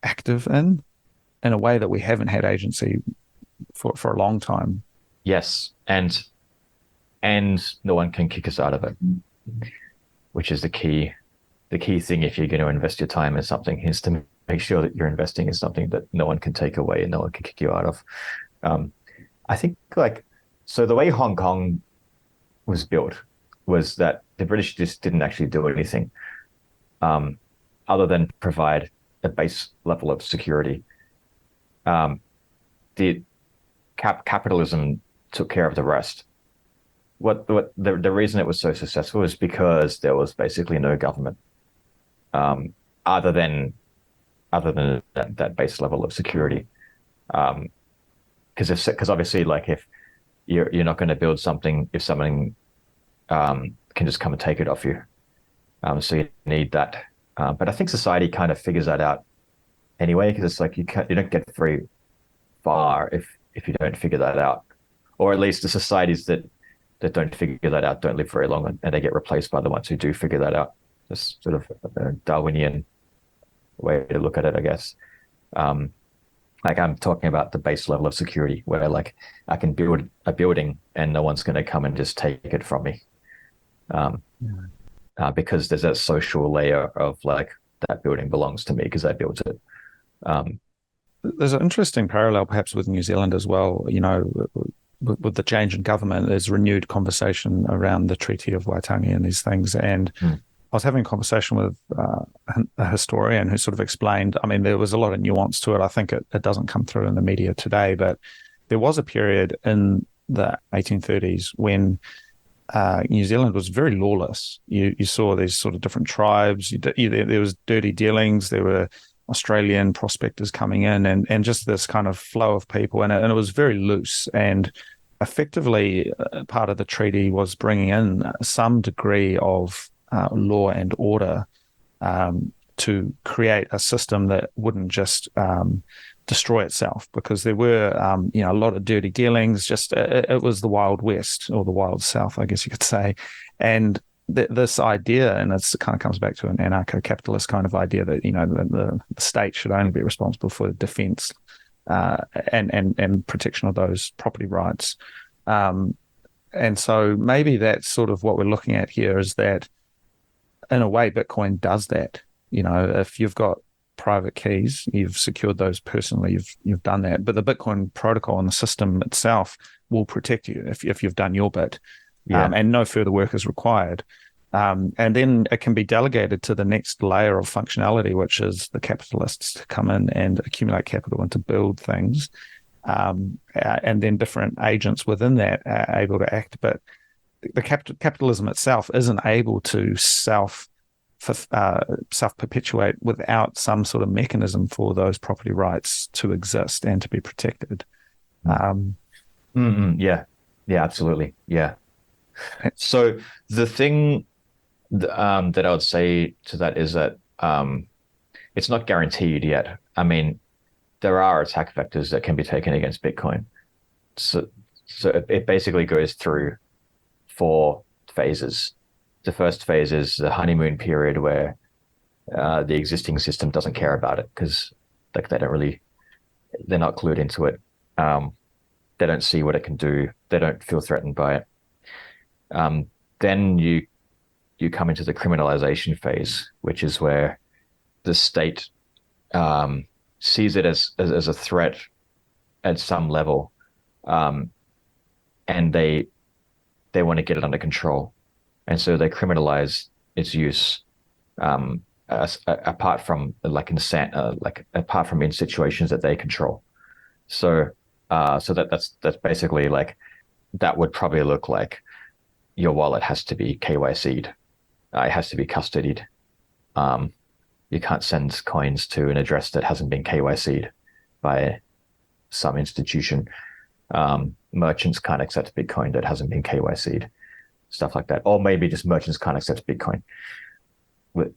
active in a way that we haven't had agency for a long time. Yes, and no one can kick us out of it, which is the key thing if you're going to invest your time in something is to make sure that you're investing in something that no one can take away and no one can kick you out of. I think so the way Hong Kong was built was that the British just didn't actually do anything other than provide a base level of security. The capitalism took care of the rest. The reason it was so successful is because there was basically no government um, other than that base level of security. Because obviously, like if you're not going to build something if something can just come and take it off you. So you need that. But I think society kind of figures that out anyway, because it's like you don't get very far if you don't figure that out, or at least the societies that don't figure that out don't live very long, and they get replaced by the ones who do figure that out. This sort of a Darwinian way to look at it, I guess. Like I'm talking about the base level of security, where like I can build a building and no one's going to come and just take it from me, because there's that social layer of like that building belongs to me because I built it. Um, There's an interesting parallel perhaps with New Zealand as well. With the change in government, there's renewed conversation around the Treaty of Waitangi and these things. And I was having a conversation with a historian who sort of explained, I mean, there was a lot of nuance to it. I think it doesn't come through in the media today, but there was a period in the 1830s when New Zealand was very lawless. You saw these sort of different tribes. There was dirty dealings. There were Australian prospectors coming in and just this kind of flow of people. And it was very loose. And effectively, part of the treaty was bringing in some degree of law and order to create a system that wouldn't just destroy itself, because there were a lot of dirty dealings. Just it was the Wild West, or the Wild South, I guess you could say. And this idea, and it kind of comes back to an anarcho-capitalist kind of idea that the state should only be responsible for defense and protection of those property rights. And so maybe that's sort of what we're looking at here, is that in a way Bitcoin does that. If you've got private keys, you've secured those personally, you've done that. But the Bitcoin protocol and the system itself will protect you if you've done your bit. And no further work is required. And then it can be delegated to the next layer of functionality, which is the capitalists to come in and accumulate capital and to build things. And then different agents within that are able to act. But the capitalism itself isn't able to self-perpetuate without some sort of mechanism for those property rights to exist and to be protected. Yeah, absolutely. Yeah. So the thing that I would say to that is that it's not guaranteed yet. I mean, there are attack vectors that can be taken against Bitcoin. So it basically goes through 4 phases. The first phase is the honeymoon period, where the existing system doesn't care about it because like they're not clued into it. They don't see what it can do. They don't feel threatened by it. Then you come into the criminalization phase, which is where the state sees it as a threat at some level, and they want to get it under control, and so they criminalize its use, apart from in situations that they control. So So that's basically like that would probably look like your wallet has to be KYC'd. It has to be custodied. Um, you can't send coins to an address that hasn't been KYC'd by some institution. Merchants can't accept Bitcoin that hasn't been KYC'd, stuff like that. Or maybe just merchants can't accept Bitcoin,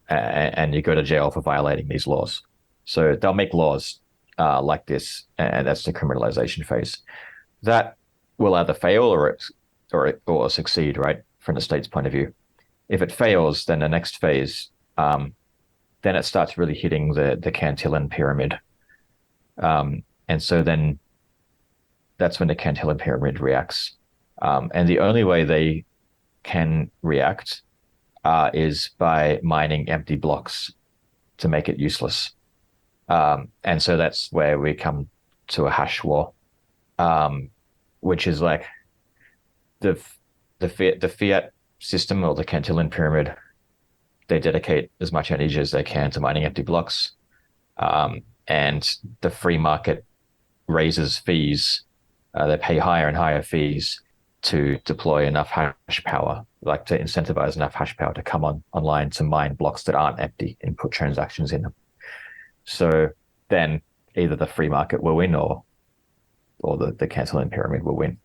and you go to jail for violating these laws. So they'll make laws like this, and that's the criminalization phase. That will either fail or succeed, right, from the state's point of view. If it fails, then the next phase, then it starts really hitting the Cantillon Pyramid, and so then that's when the Cantillon Pyramid reacts. And the only way they can react is by mining empty blocks to make it useless. And so that's where we come to a hash war, which is like the the fiat system or the Cantillon Pyramid. They dedicate as much energy as they can to mining empty blocks, and the free market raises fees. They pay higher and higher fees to deploy enough hash power, like to incentivize enough hash power to come online to mine blocks that aren't empty and put transactions in them. So then either the free market will win or the Cantillon Pyramid will win.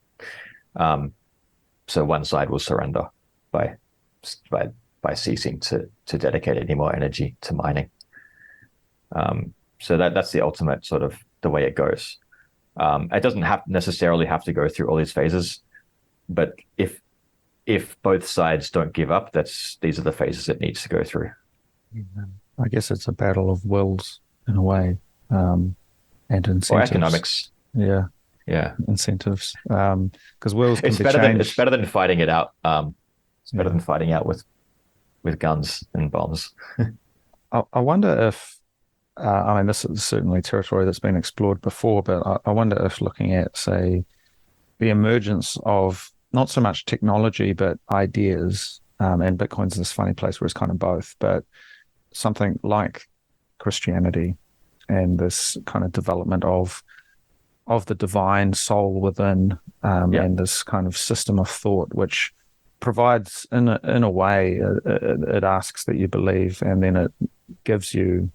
So one side will surrender by by by ceasing to dedicate any more energy to mining. So that's the ultimate sort of the way it goes. It doesn't necessarily have to go through all these phases, but if both sides don't give up, these are the phases it needs to go through. I guess it's a battle of wills in a way, and incentives. Or economics. Yeah, yeah, incentives. Because wills can it's be better changed. It's better than fighting it out. It's better than fighting out with guns and bombs. I wonder if, I mean, this is certainly territory that's been explored before, but I wonder if looking at, say, the emergence of not so much technology, but ideas, and Bitcoin's this funny place where it's kind of both, but something like Christianity and this kind of development of the divine soul within, and this kind of system of thought, which provides in a way, it asks that you believe, and then it gives you,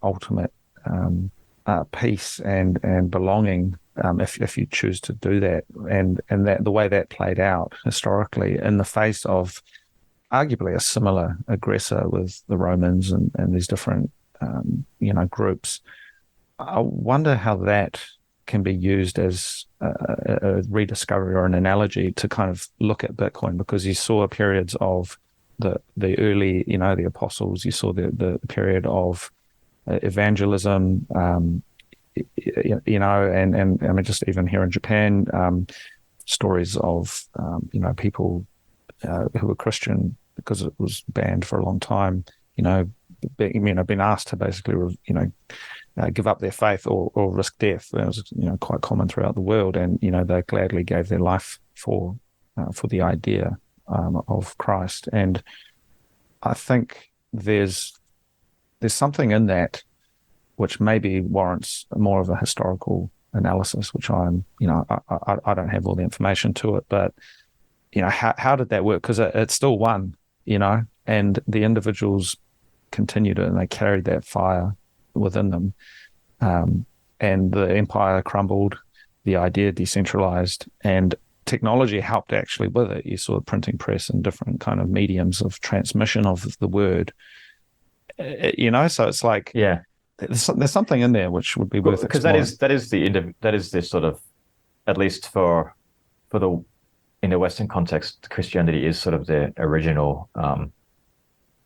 ultimate peace and belonging, if you choose to do that, and that the way that played out historically in the face of arguably a similar aggressor with the Romans and these different groups. I wonder how that can be used as a rediscovery or an analogy to kind of look at Bitcoin, because you saw periods of the early, the apostles, you saw the period of evangelism, and I mean, just even here in Japan, stories of, people who were Christian because it was banned for a long time, been asked to basically, give up their faith or risk death. That was, quite common throughout the world, and they gladly gave their life for the idea of Christ. And I think there's something in that which maybe warrants more of a historical analysis, which I don't have all the information to it, but how did that work? Because it still won, and the individuals continued it and they carried that fire within them. And the empire crumbled, the idea decentralized, and technology helped actually with it. You saw the printing press and different kind of mediums of transmission of the word, so it's like, there's something in there which would be worth exploring. Because that is the sort of, at least for the, in the Western context, Christianity is sort of the original,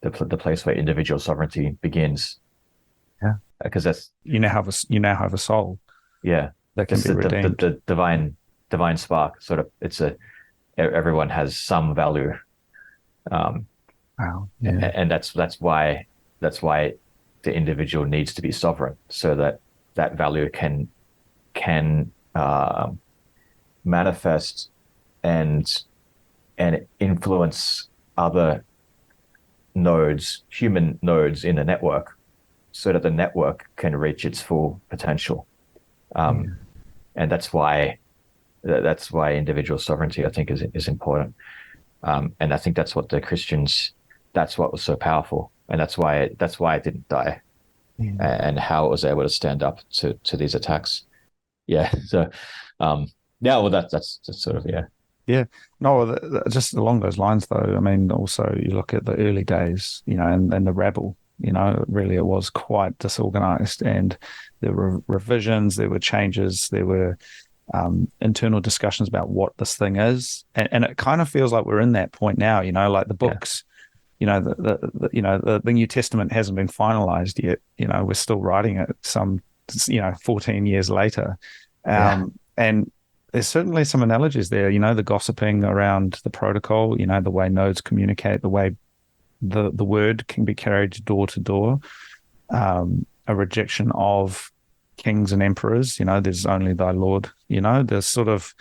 the place where individual sovereignty begins. Yeah, because that's you now have a soul. Yeah, that can be redeemed. The divine spark. Sort of, everyone has some value. Wow. Yeah. And that's why the individual needs to be sovereign, so that value can manifest and influence other nodes, human nodes in the network, so that the network can reach its full potential. and that's why individual sovereignty, I think, is important. And I think that's what the Christians, that's what was so powerful, and that's why it didn't die, Yeah. and how it was able to stand up to these attacks. Yeah. So, yeah. Well, that's sort of, yeah. Yeah. No, just along those lines, though, I mean, also you look at the early days, and the rebel, really it was quite disorganized, and there were revisions, there were changes, there were internal discussions about what this thing is. And it kind of feels like we're in that point now, like the Yeah. books, the New Testament hasn't been finalized yet. We're still writing it 14 years later. Yeah. And there's certainly some analogies there, the gossiping around the protocol, the way nodes communicate, the way the word can be carried door to door, a rejection of kings and emperors, there's only thy Lord, there's sort of,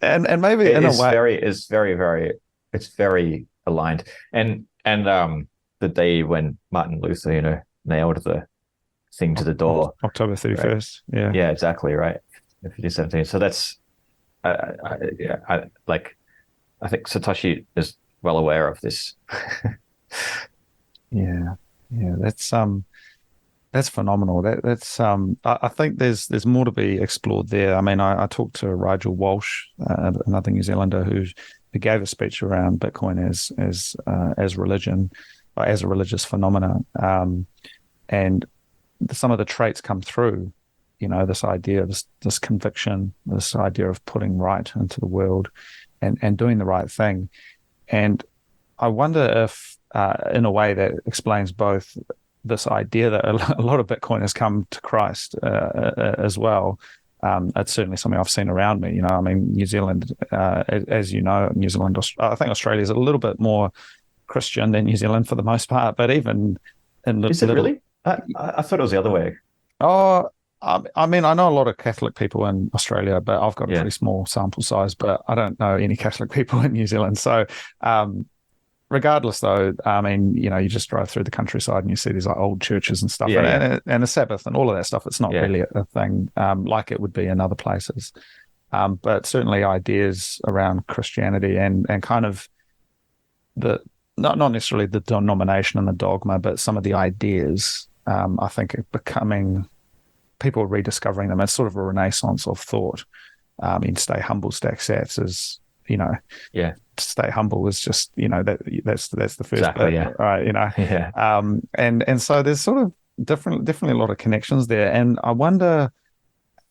and maybe It in a is way, very, it's very aligned. And the day when Martin Luther, nailed the thing to the door, October right? 31st. Yeah. Yeah, exactly, right. 1517. So that's, yeah, I think Satoshi is well aware of this. Yeah. Yeah. That's phenomenal. I think there's more to be explored there. I mean, I talked to Rigel Walsh, another New Zealander who gave a speech around Bitcoin as religion, as a religious phenomena, and some of the traits come through. This idea, this conviction, this idea of putting right into the world, and doing the right thing. And I wonder if, in a way, that explains both this idea that a lot of Bitcoiners come to Christ as well. It's certainly something I've seen around me. I mean, New Zealand, as you know, New Zealand, I think Australia is a little bit more Christian than New Zealand for the most part, but even in Is it little, really? I thought it was the other way. oh, I mean, I know a lot of Catholic people in Australia, but I've got a Yeah. pretty small sample size, but I don't know any Catholic people in New Zealand. So, regardless, though, I mean, you just drive through the countryside and you see these like old churches and stuff, Yeah. Yeah. and the Sabbath and all of that stuff. It's not Yeah. really a thing like it would be in other places, but certainly ideas around Christianity and kind of the not necessarily the denomination and the dogma, but some of the ideas. I think are becoming people are rediscovering them as sort of a renaissance of thought. I mean, stay humble, stack sats is Yeah. stay humble is just that's the first Exactly. bit, Yeah. right? Yeah. And so there's sort of definitely a lot of connections there, and I wonder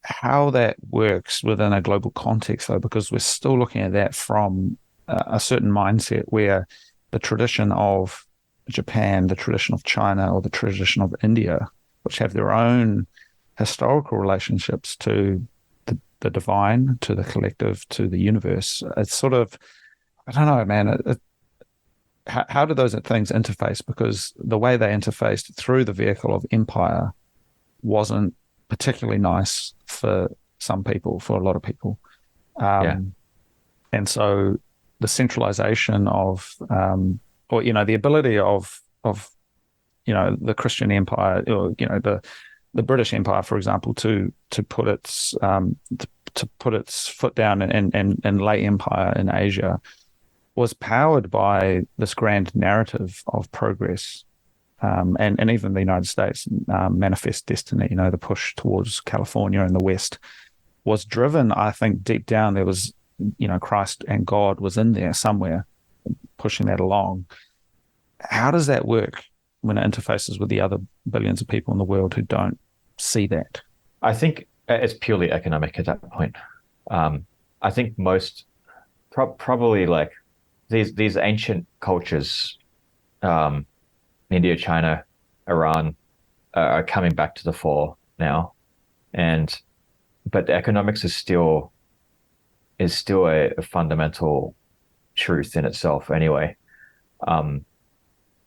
how that works within a global context, though, because we're still looking at that from a certain mindset where the tradition of Japan, the tradition of China, or the tradition of India, which have their own historical relationships to the divine, to the collective, to the universe. It's sort of, I don't know, man. How do those things interface? Because the way they interfaced through the vehicle of empire wasn't particularly nice for some people, for a lot of people. Yeah. And so the centralization of, or, the ability of, the Christian empire, or, the British Empire, for example, to put its to put its foot down and lay empire in Asia was powered by this grand narrative of progress, and even the United States manifest destiny. The push towards California and the West was driven, I think, deep down. There was, Christ and God was in there somewhere pushing that along. How does that work when it interfaces with the other billions of people in the world who don't see that? I think it's purely economic at that point. I think most probably like these ancient cultures, India, China, Iran, are coming back to the fore now, but the economics is still a fundamental truth in itself. Anyway,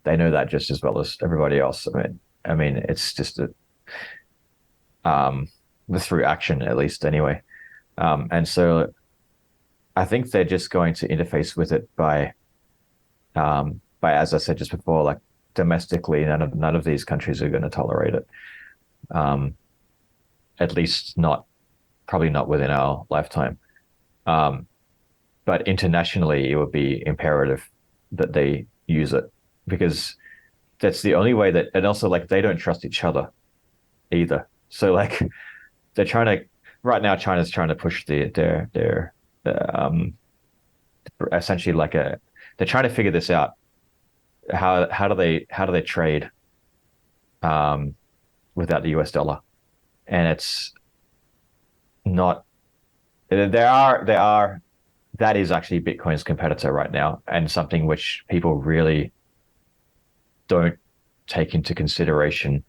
they know that just as well as everybody else. I mean, it's just through action, at least. Anyway, and so I think they're just going to interface with it by as I said just before, like domestically, none of these countries are going to tolerate it. At least not probably not within our lifetime. Um, but internationally, it would be imperative that they use it because that's the only way that, and also like they don't trust each other either. So like they're trying to right now. China's trying to push their um, essentially like a they're trying to figure this out. How do they trade um, without the US dollar? And it's not there are that is actually Bitcoin's competitor right now, and something which people really don't take into consideration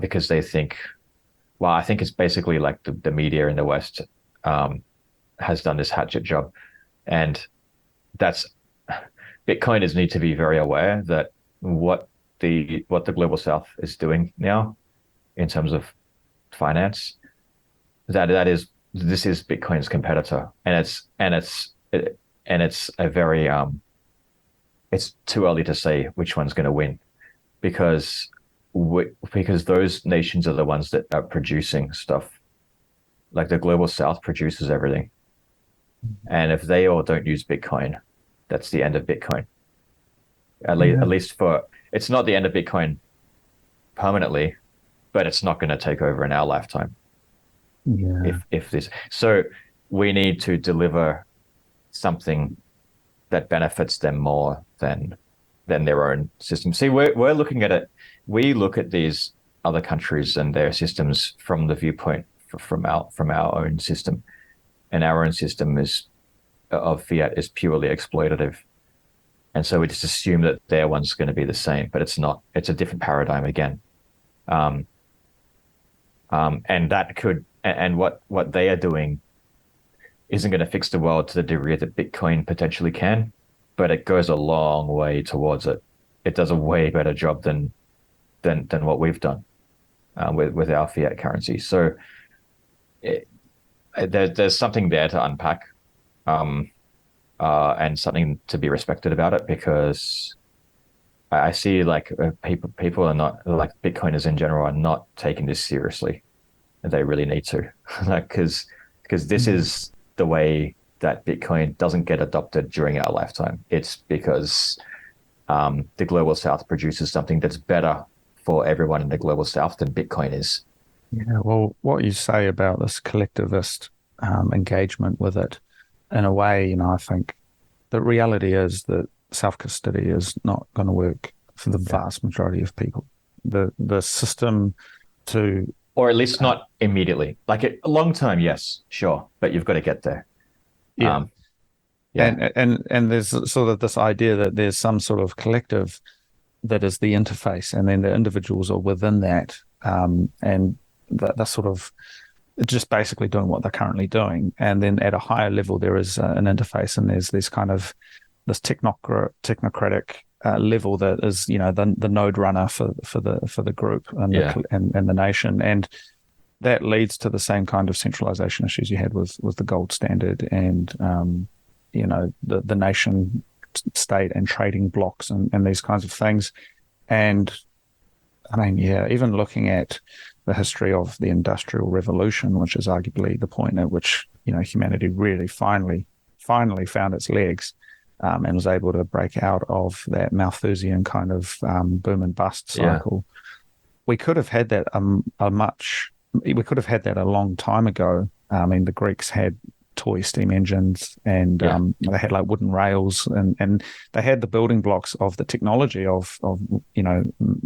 because they think, well, I think it's basically like the media in the West um, has done this hatchet job, and that's Bitcoiners need to be very aware that what the global South is doing now in terms of finance, that is this is Bitcoin's competitor, and it's a very it's too early to say which one's going to win because because those nations are the ones that are producing stuff. Like the global South produces everything, and if they all don't use Bitcoin, that's the end of Bitcoin. At Yeah. least for it's not the end of Bitcoin permanently, but it's not going to take over in our lifetime. Yeah. If this, so we need to deliver something that benefits them more than their own system. See, we're looking at it. We look at these other countries and their systems from the viewpoint from our own system, and our own system is of fiat is purely exploitative. And so we just assume that their one's going to be the same, but it's not. It's a different paradigm again. Um, and that could, and what they are doing isn't going to fix the world to the degree that Bitcoin potentially can, but it goes a long way towards it. It does a way better job than what we've done with our fiat currency. So it, there's something there to unpack. Um, and something to be respected about it because I see like people are not like Bitcoiners in general are not taking this seriously. They really need to, like because this Mm. is the way that Bitcoin doesn't get adopted during our lifetime. It's because the global South produces something that's better for everyone in the global South than Bitcoin is. Yeah. Well, what you say about this collectivist engagement with it, in a way, I think the reality is that self custody is not going to work for the Yeah. vast majority of people. The system to Or at least uh, not immediately. Like a long term, yes, sure, but you've got to get there. yeah, Um, yeah, and there's sort of this idea that there's some sort of collective that is the interface, and then the individuals are within that, and they're sort of just basically doing what they're currently doing. And then at a higher level, there is an interface, and there's this kind of this technocratic level that is, the node runner for the group and yeah, and the nation, and that leads to the same kind of centralization issues you had with the gold standard and the nation state and trading blocks and these kinds of things. And I mean, yeah, even looking at the history of the Industrial Revolution, which is arguably the point at which humanity really finally found its legs, and was able to break out of that Malthusian kind of boom and bust yeah, cycle. We could have had that we could have had that a long time ago. I mean, the Greeks had toy steam engines, and yeah. they had like wooden rails, and they had the building blocks of the technology of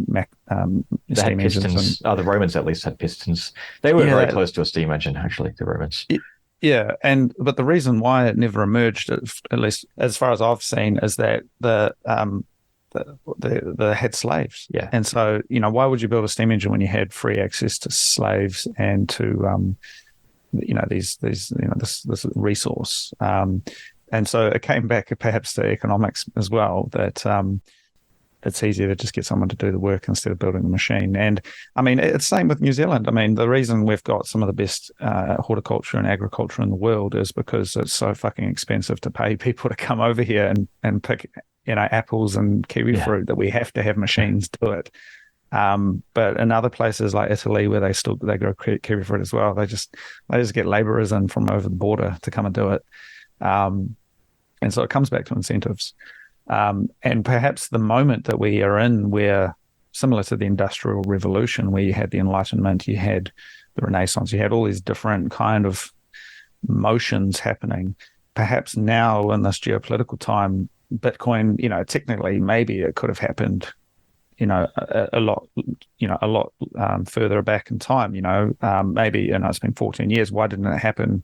Mac, They had steam engines. And pistons. Oh, the Romans at least had pistons. They were yeah, very close to a steam engine, actually. The Romans. yeah, but the reason why it never emerged, at least as far as I've seen, is that they had slaves. Yeah, And so, why would you build a steam engine when you had free access to slaves and to this resource? And so it came back perhaps to economics as well, that it's easier to just get someone to do the work instead of building the machine. And I mean, it's the same with New Zealand. I mean, the reason we've got some of the best horticulture and agriculture in the world is because it's so fucking expensive to pay people to come over here and pick, apples and kiwi yeah, fruit, that we have to have machines do it. But in other places like Italy, where they grow kiwi fruit as well, they just get laborers in from over the border to come and do it. Um, and so it comes back to incentives. And perhaps the moment that we are in, where similar to the Industrial Revolution, where you had the Enlightenment, you had the Renaissance, you had all these different kind of motions happening. Perhaps now in this geopolitical time, Bitcoin, technically maybe it could have happened, a lot, further back in time. Maybe it's been 14 years. Why didn't it happen?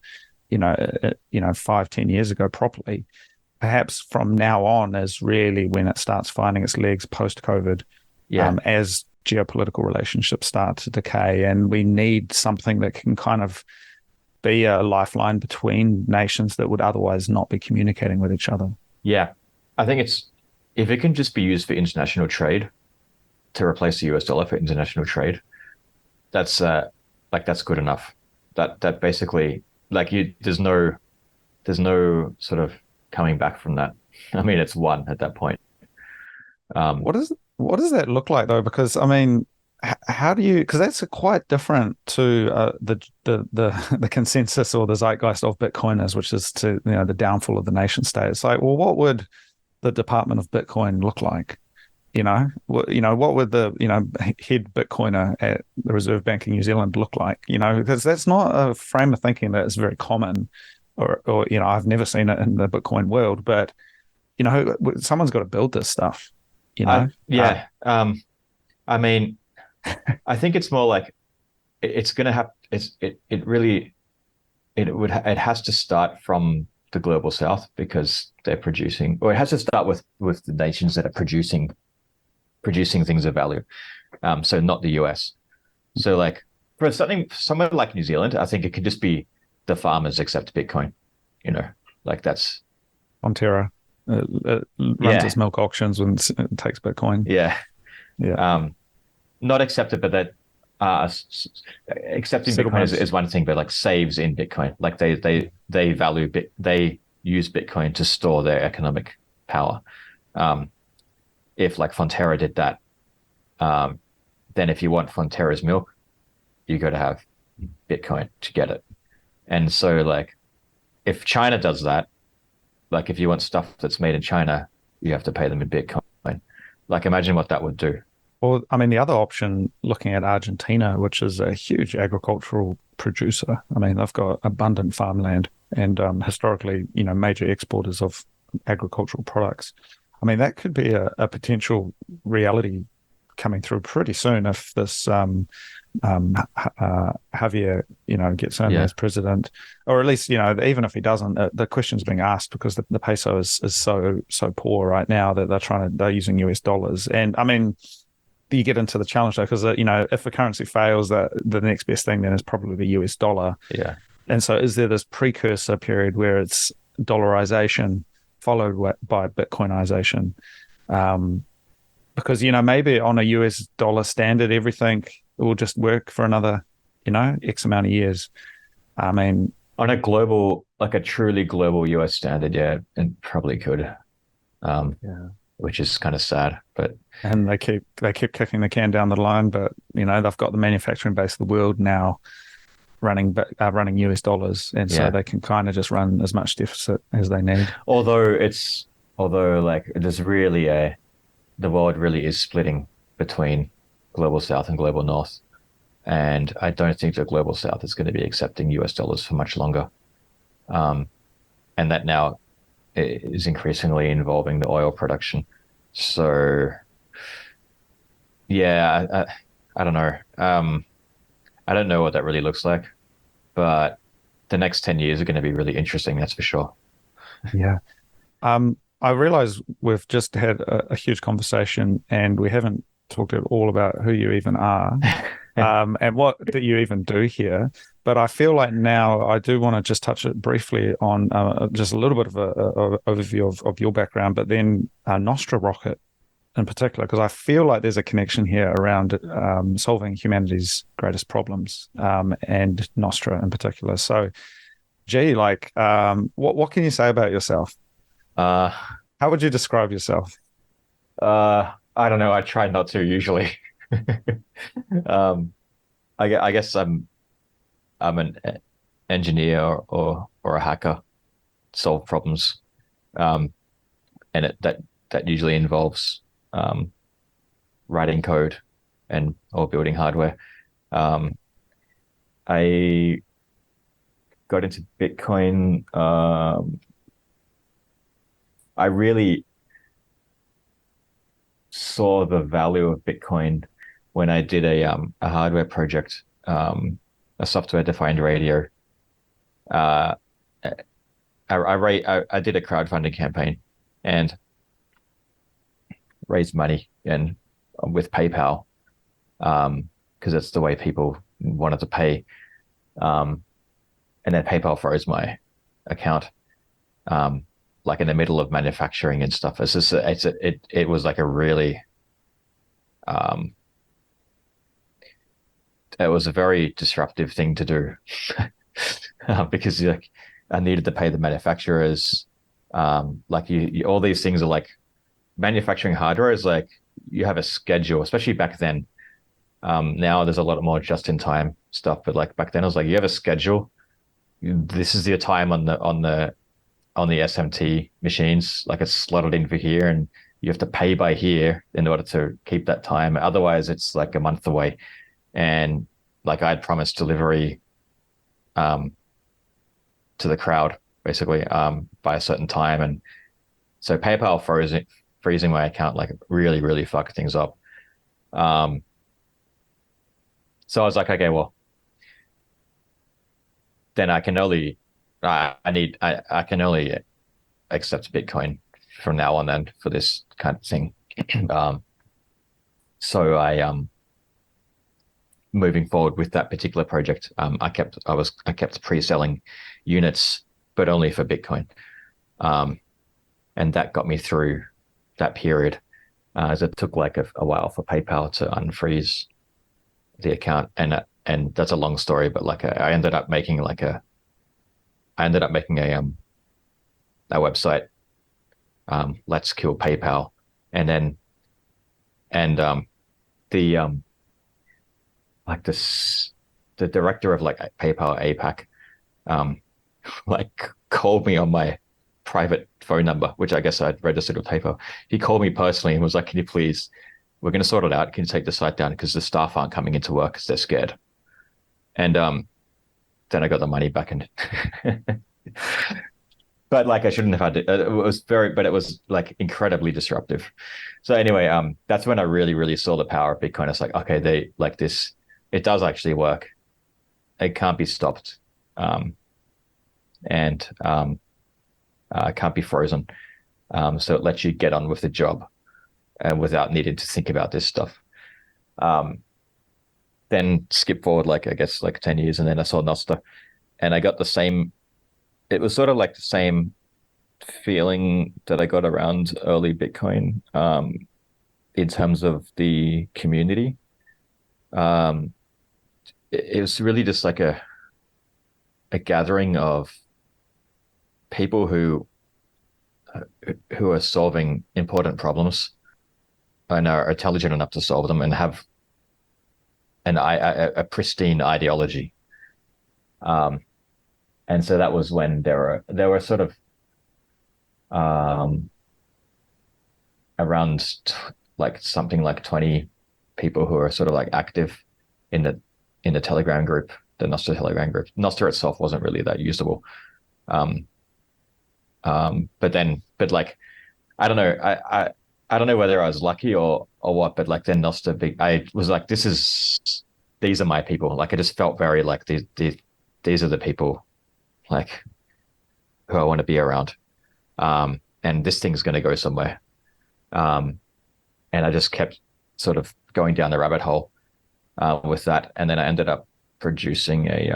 5, 10 years ago properly. Perhaps from now on is really when it starts finding its legs post COVID, Yeah. as geopolitical relationships start to decay, and we need something that can kind of be a lifeline between nations that would otherwise not be communicating with each other. Yeah. I think if it can just be used for international trade to replace the US dollar for international trade, that's that's good enough. That basically there's no sort of coming back from that. I mean, it's one at that point. Um, What does that look like though? Because I mean, how do you? Because that's quite different to the consensus or the zeitgeist of Bitcoiners, which is to the downfall of the nation state. It's like, well, what would the Department of Bitcoin look like? What would the head Bitcoiner at the Reserve Bank of New Zealand look like? Because that's not a frame of thinking that is very common, or I've never seen it in the Bitcoin world. But someone's got to build this stuff. You know, yeah. I mean, I think it's more like it's gonna have it really it has to start from the global south because they're producing, or it has to start with the nations that are producing things of value. So not the US. So like for somewhere like New Zealand, I think it could just be the farmers accept Bitcoin. You know, like that's Ontario it runs its yeah, milk auctions when it takes Bitcoin. yeah. Yeah, Not accepted, but that uh, accepting Bitcoin settlements. is one thing, but like saves in Bitcoin, like they value they use Bitcoin to store their economic power. Um, if like Fonterra did that, um, then if you want Fonterra's milk, you got to have Bitcoin to get it. And so like if China does that, like if you want stuff that's made in China, you have to pay them in Bitcoin. Like imagine what that would do. Or, I mean, the other option, looking at Argentina, which is a huge agricultural producer. I mean, they've got abundant farmland and historically, major exporters of agricultural products. I mean, that could be a potential reality coming through pretty soon if this Javier, gets in Yeah. as president, or at least, even if he doesn't, the question's being asked because the peso is so poor right now that they're using US dollars. And I mean, you get into the challenge though, because if the currency fails, that the next best thing then is probably the US dollar. Yeah. And so, is there this precursor period where it's dollarization followed by Bitcoinization? Um, because maybe on a US dollar standard, everything will just work for another, X amount of years. I mean, On a global, like a truly global US standard, yeah, and probably could, um, yeah. which is kind of sad. But And they keep kicking the can down the line, but they've got the manufacturing base of the world now running US dollars, and so yeah, they can kind of just run as much deficit as they need. although like there's really the world really is splitting between global south and global north, and I don't think the global south is going to be accepting US dollars for much longer. Um, and that now is increasingly involving the oil production. So yeah, I don't know. I don't know what that really looks like, but the next 10 years are going to be really interesting, that's for sure. Yeah. I realize we've just had a huge conversation and we haven't talked at all about who you even are, and what do you even do here. But I feel like now I do want to just touch it briefly on just a little bit of a overview of your background, but then Nostr.rocket in particular, because I feel like there's a connection here around solving humanity's greatest problems, and Nostra in particular. So, gee, like, what can you say about yourself? Uh, How would you describe yourself? I don't know. I try not to usually. um, I guess I'm an engineer or a hacker, solve problems, um, and that usually involves um, writing code and or building hardware. Um, I got into Bitcoin. I really saw the value of Bitcoin when I did a hardware project, a software defined radio. Uh, I did a crowdfunding campaign and raised money and with PayPal, because it's the way people wanted to pay. Um, and then PayPal froze my account, um, like in the middle of manufacturing and stuff. It was like a really um, it was a very disruptive thing to do because like I needed to pay the manufacturers. Like all these things are like manufacturing hardware is like you have a schedule, especially back then. Now there's a lot more just in time stuff, but like back then it was like you have a schedule. This is your time on the SMT machines, like it's slotted in for here, and you have to pay by here in order to keep that time. Otherwise, it's like a month away. And like I'd promised delivery um, to the crowd basically by a certain time, and so PayPal freezing my account like really fucked things up. Um, so I was like, okay, well, then I can only accept Bitcoin from now on then for this kind of thing. um, so moving forward with that particular project, I kept pre-selling units, but only for Bitcoin, um, and that got me through that period. As it took like a while for PayPal to unfreeze the account, and that's a long story, but like I ended up making a website, Let's Kill PayPal, and then and the like this the director of like PayPal APAC um like called me on my private phone number, which I guess I'd registered with PayPal. He called me personally and was like, "Can you please? We're going to sort it out. Can you take the site down because the staff aren't coming into work because they're scared?" And then I got the money back and but like I shouldn't have had it. But it was like incredibly disruptive. So anyway, that's when I really saw the power of Bitcoin. It's like, okay, they like this. It does actually work. It can't be stopped, um, and can't be frozen. So it lets you get on with the job and without needing to think about this stuff. Um, then skip forward like I guess like 10 years, and then I saw Nostr, and I got the same. It was sort of like the same feeling that I got around early Bitcoin, in terms of the community. Um, it was really just like a gathering of people who are solving important problems and are intelligent enough to solve them and have a pristine ideology. Um, and so that was when there were sort of um, around like something like 20 people who are sort of like active in the Telegram group, the Nostr Telegram group. Nostr itself wasn't really that usable. Um, but like, I don't know. I don't know whether I was lucky or what, but like then Nostr, I was like, these are my people. Like, I just felt very like these are the people like who I want to be around. And this thing's going to go somewhere. Um, and I just kept sort of going down the rabbit hole with that, and then I ended up producing a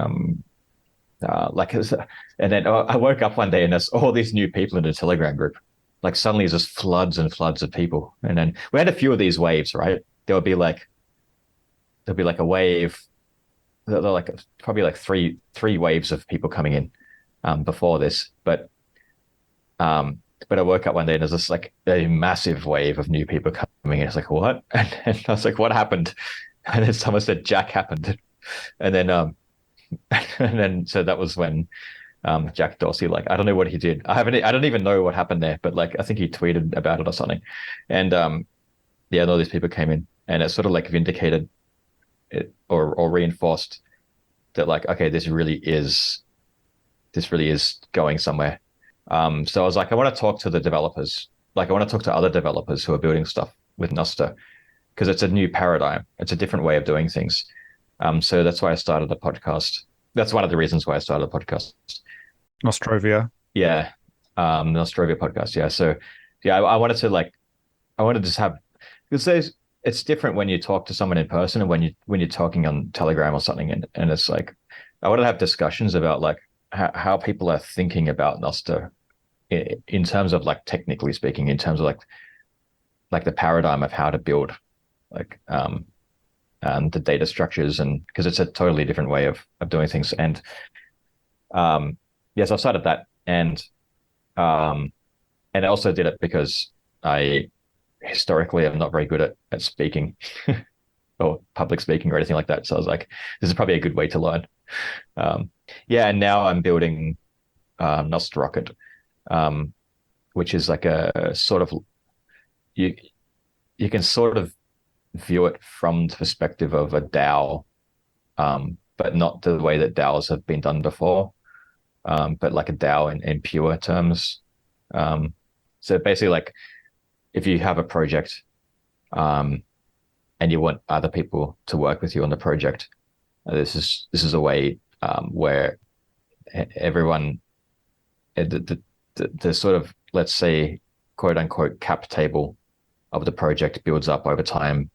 like, and then I woke up one day and there's all these new people in the Telegram group. Like suddenly, it's just floods and floods of people, and then we had a few of these waves, right? There'll be like a wave. They're like probably like three waves of people coming in before this, but but I woke up one day and there's this like a massive wave of new people coming in. It's like, what? And I was like, what happened? And then someone said Jack happened. And then and then so that was when Jack Dorsey, like, I don't know what he did. I don't even know what happened there, but like I think he tweeted about it or something. And yeah, all these people came in and it sort of like vindicated it or reinforced that like, okay, this really is going somewhere. So I was like, I want to talk to the developers. Like I want to talk to other developers who are building stuff with Nostr because it's a new paradigm. It's a different way of doing things. So that's why I started the podcast. That's one of the reasons why I started the podcast. Nostrovia. Yeah. The Nostrovia podcast. Yeah. So yeah, I wanted to like, I wanted to just have, because it's different when you talk to someone in person and when you're talking on Telegram or something. And it's like, I want to have discussions about like how people are thinking about Nostr in terms of like technically speaking, in terms of like the paradigm of how to build like the data structures and because it's a totally different way of doing things. And yes, I've started that um and I also did it because I historically am not very good at speaking or public speaking or anything like that. So I was like, this is probably a good way to learn. Um, yeah, and now I'm building nostr.rocket, um, which is like a sort of you you can sort of view it from the perspective of a DAO, but not the way that DAOs have been done before, but like a DAO in pure terms. Um, so basically, like if you have a project um, and you want other people to work with you on the project, this is a way where everyone the sort of let's say quote unquote cap table of the project builds up over time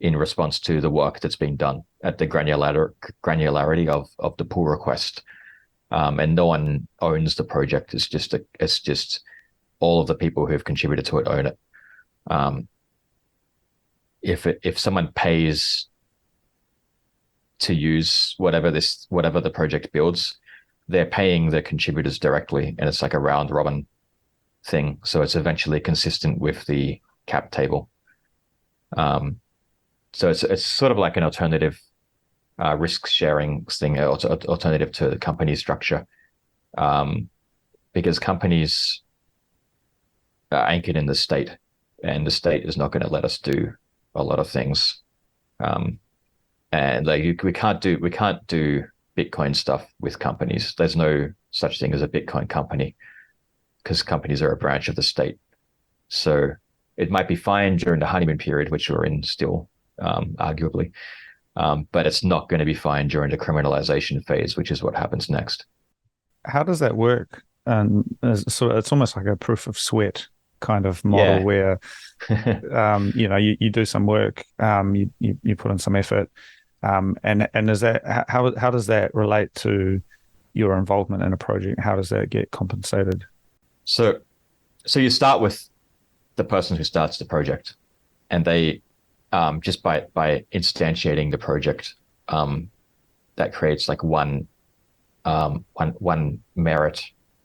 in response to the work that's being done at the granularity of the pull request. And no one owns the project. It's just all of the people who have contributed to it own it. Um, if someone pays to use whatever the project builds, they're paying the contributors directly, and it's like a round robin thing. So it's eventually consistent with the cap table. Um, so it's sort of like an alternative risk sharing thing, alternative to the company structure, because companies are anchored in the state, and the state is not going to let us do a lot of things. Um, and like we can't do Bitcoin stuff with companies. There's no such thing as a Bitcoin company because companies are a branch of the state. So it might be fine during the honeymoon period, which we're in still, arguably, but it's not going to be fine during the criminalization phase, which is what happens next. How does that work? And so it's almost like a proof of sweat kind of model Yeah. where you do some work, you put in some effort, and is that how does that relate to your involvement in a project? How does that get compensated? So so you start with the person who starts the project, and they just by instantiating the project, that creates like one merit,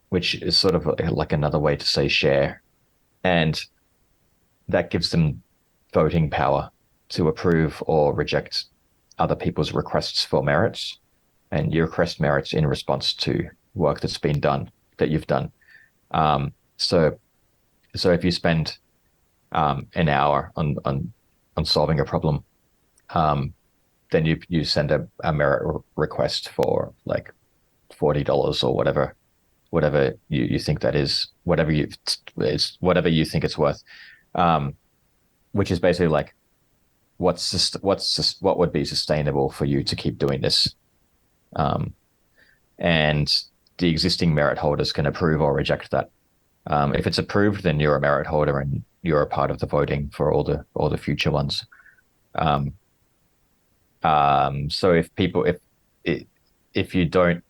which is sort of like another way to say share, and that gives them voting power to approve or reject other people's requests for merits, and you request merits in response to work that's been done that you've done. So so if you spend an hour on solving a problem, um, then you send a merit request for like $40 or whatever you think that is, whatever you think it's worth, um, which is basically like what would be sustainable for you to keep doing this, um, and the existing merit holders can approve or reject that. If it's approved, then you're a merit holder and you're a part of the voting for all the future ones. Um, so if you don't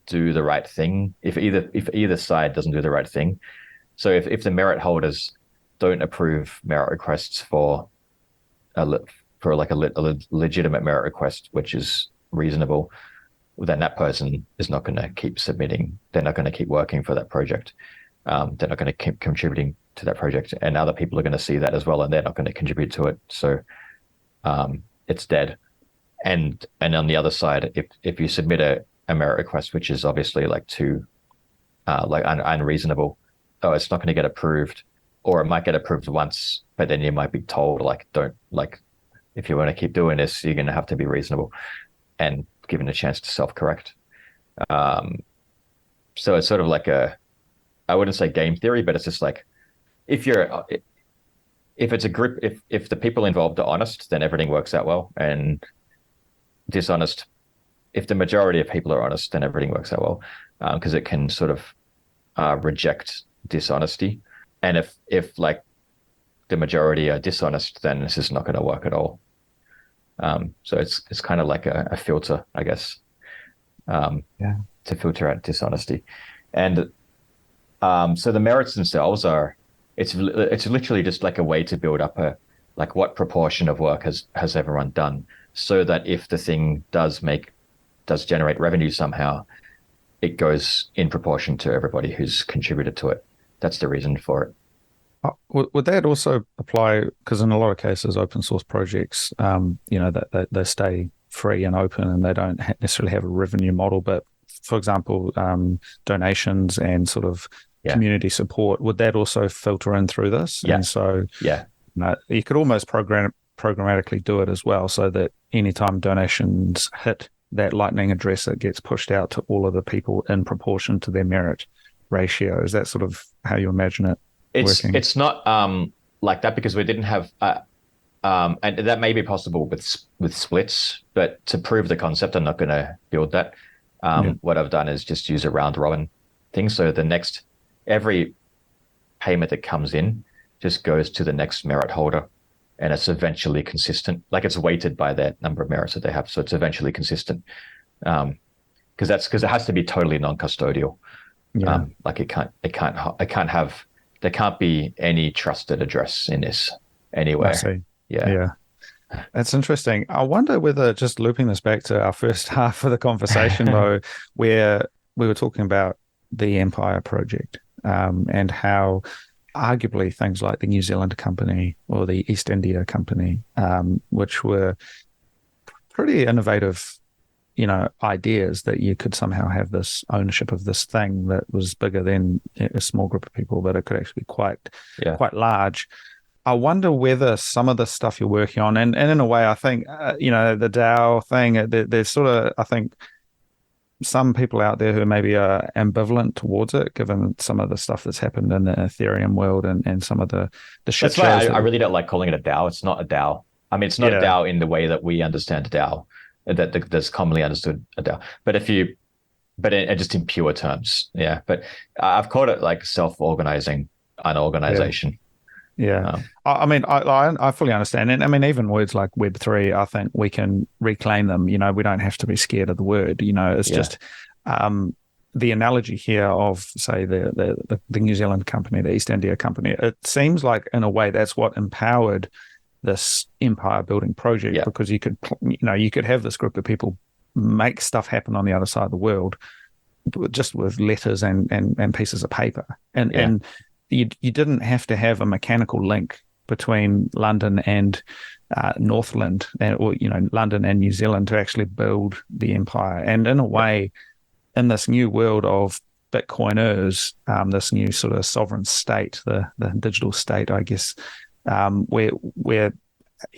do the right thing, if either side doesn't do the right thing, so if the merit holders don't approve merit requests for like a legitimate merit request, which is reasonable, then that person is not going to keep submitting. They're not going to keep working for that project. they're not going to keep contributing to that project, and other people are going to see that as well, and they're not going to contribute to it. So it's dead. And on the other side, if you submit a merit request, which is obviously like too unreasonable, oh, it's not going to get approved, or it might get approved once, but then you might be told like, don't like, if you want to keep doing this, you're going to have to be reasonable and given a chance to self-correct. Um, so it's sort of like I wouldn't say game theory, but it's just like if you're if it's a group, if the people involved are honest, then everything works out well. And dishonest, if the majority of people are honest, then everything works out well, because it can sort of reject dishonesty. And if like the majority are dishonest, then this is not going to work at all. So it's kind of like a filter, I guess, Yeah. to filter out dishonesty. And so the merits themselves are it's literally just like a way to build up a like what proportion of work has everyone done, so that if the thing does generate revenue somehow, it goes in proportion to everybody who's contributed to it. That's the reason for it. Would that also apply? Because in a lot of cases, open source projects, that they stay free and open, and they don't necessarily have a revenue model. But for example, donations and sort of Yeah. community support, would that also filter in through this? Yeah. And so, Yeah. you could almost programmatically do it as well, so that anytime donations hit that Lightning address, it gets pushed out to all of the people in proportion to their merit ratio. Is that sort of how you imagine it working? It's not like that, because we didn't have and that may be possible with splits, but to prove the concept, I'm not going to build that. Yeah. What I've done is just use a round robin thing. So every payment that comes in just goes to the next merit holder, and it's eventually consistent. Like it's weighted by that number of merits that they have, so it's eventually consistent. Because it has to be totally non-custodial. Yeah. Like there can't be any trusted address in this anywhere. I see. Yeah. Yeah. That's interesting. I wonder whether, just looping this back to our first half of the conversation, though, where we were talking about the Empire project, and how arguably things like the New Zealand company or the East India company, which were pretty innovative, ideas that you could somehow have this ownership of this thing that was bigger than a small group of people, but it could actually be quite large. I wonder whether some of the stuff you're working on, and in a way, I think, the DAO thing, there's sort of, I think, some people out there who maybe are ambivalent towards it, given some of the stuff that's happened in the Ethereum world and some of the shit That's why shows. I really don't like calling it a DAO. It's not a DAO. I mean, it's not a DAO in the way that we understand a DAO, that's commonly understood a DAO. But just in pure terms, yeah. But I've called it like self-organizing an organization. Yeah. I mean, I fully understand. And I mean, even words like Web3, I think we can reclaim them. We don't have to be scared of the word. It's just the analogy here of, say, the New Zealand company, the East India company. It seems like, in a way, that's what empowered this empire building project, because you could have this group of people make stuff happen on the other side of the world just with letters and pieces of paper. And you didn't have to have a mechanical link between London and Northland, or London and New Zealand, to actually build the empire. And in a way, in this new world of Bitcoiners, this new sort of sovereign state, the digital state, I guess, where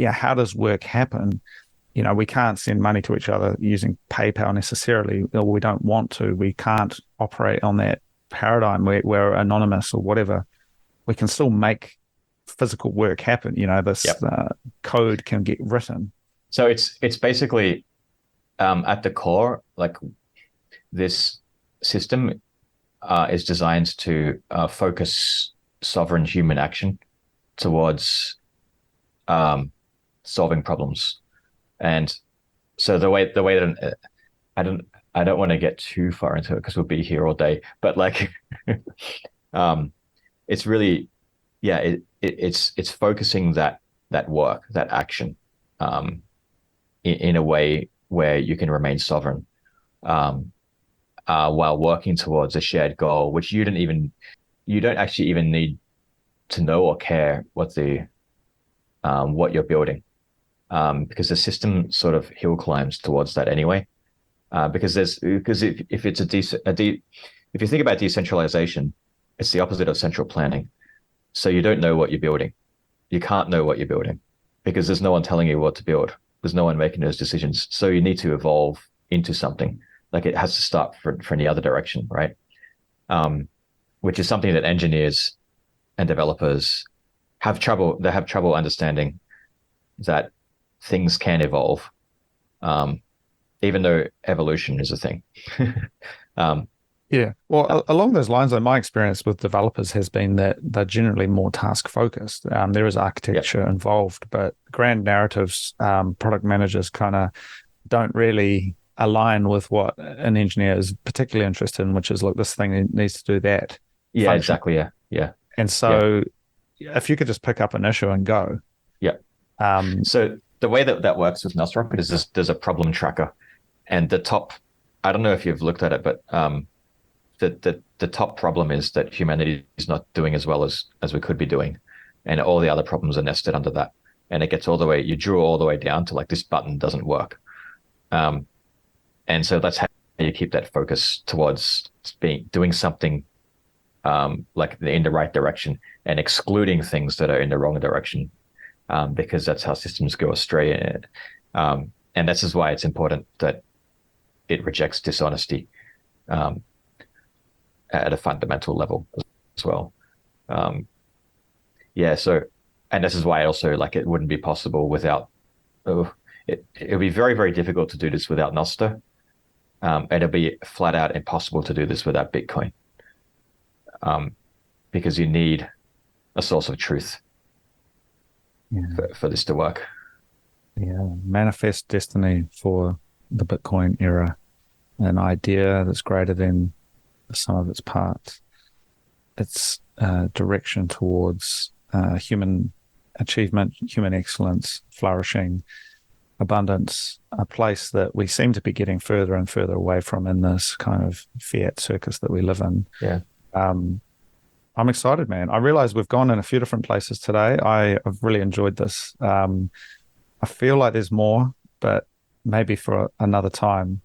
how does work happen? We can't send money to each other using PayPal necessarily, or we don't want to. We can't operate on that paradigm where we're anonymous or whatever. We can still make physical work happen. This code can get written. So it's basically at the core, like, this system is designed to focus sovereign human action towards solving problems. And so the way that I don't want to get too far into it, because we'll be here all day, but like it's really it's focusing that work, that action, in a way where you can remain sovereign, while working towards a shared goal, which you you don't actually even need to know or care what you're building, because the system sort of hill climbs towards that anyway. Because if it's if you think about decentralization, it's the opposite of central planning. So you don't know what you're building. You can't know what you're building because there's no one telling you what to build. There's no one making those decisions. So you need to evolve into something. Like it has to start from the other direction, right? Which is something that engineers and developers have trouble. They have trouble understanding that things can evolve, even though evolution is a thing. Yeah. Well, along those lines, though, my experience with developers has been that they're generally more task focused. There is architecture involved, but grand narratives, product managers kind of don't really align with what an engineer is particularly interested in, which is, look, this thing needs to do that. Yeah, function. Exactly. Yeah. Yeah. And so if you could just pick up an issue and go. Yeah. So the way that works with Nostrovia is there's a problem tracker, and I don't know if you've looked at it, but the top problem is that humanity is not doing as well as we could be doing, and all the other problems are nested under that, and it gets you drew all the way down to like this button doesn't work, and so that's how you keep that focus towards doing something like in the right direction and excluding things that are in the wrong direction, because that's how systems go astray, and this is why it's important that it rejects dishonesty at a fundamental level as well. So, and this is why also like it wouldn't be possible without, it would be very, very difficult to do this without Nostr. It'll be flat out impossible to do this without Bitcoin, because you need a source of truth for this to work. Yeah, manifest destiny for the Bitcoin era, an idea that's greater than the sum of its parts. It's direction towards human achievement, human excellence, flourishing, abundance, a place that we seem to be getting further and further away from in this kind of fiat circus that we live in. Yeah. I'm excited, man. I realize we've gone in a few different places today. I've really enjoyed this. I feel like there's more, but maybe for another time.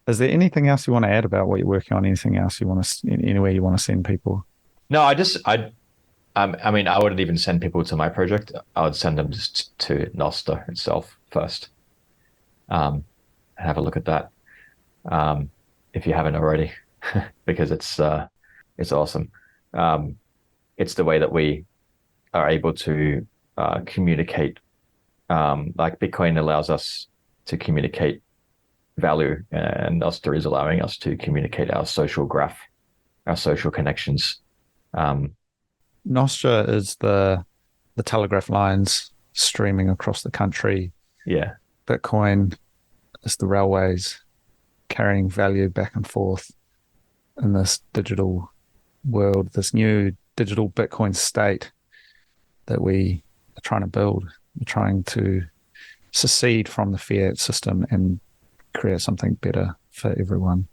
Is there anything else you want to add about what you're working on? Anything else you want to, anywhere you want to send people? No, I mean, I wouldn't even send people to my project. I would send them just to Nostr itself first. Have a look at that, if you haven't already, because it's awesome. It's the way that we are able to communicate. Like Bitcoin allows us to communicate value, and Nostr is allowing us to communicate our social graph, our social connections. Nostr is the telegraph lines streaming across the country. Yeah. Bitcoin is the railways carrying value back and forth in this digital world, this new digital Bitcoin state that we are trying to build. We're trying to secede from the fiat system and create something better for everyone.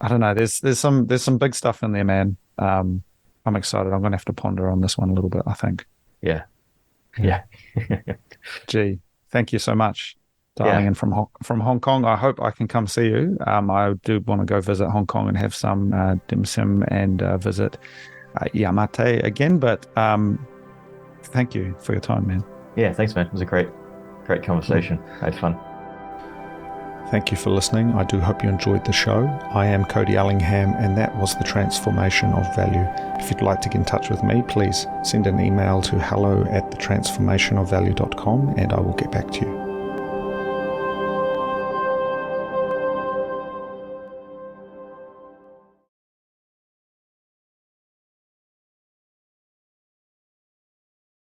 I don't know. There's some big stuff in there, man. I'm excited. I'm going to have to ponder on this one a little bit, I think. Yeah. Gee, thank you so much, dialing in from Hong Kong. I hope I can come see you. I do want to go visit Hong Kong and have some dim sum and visit Yamate again. But thank you for your time, man. Yeah, thanks, man. It was a great conversation. I had fun. Thank you for listening. I do hope you enjoyed the show. I am Cody Ellingham, and that was The Transformation of Value. If you'd like to get in touch with me, please send an email to hello@thetransformationofvalue.com, and I will get back to you.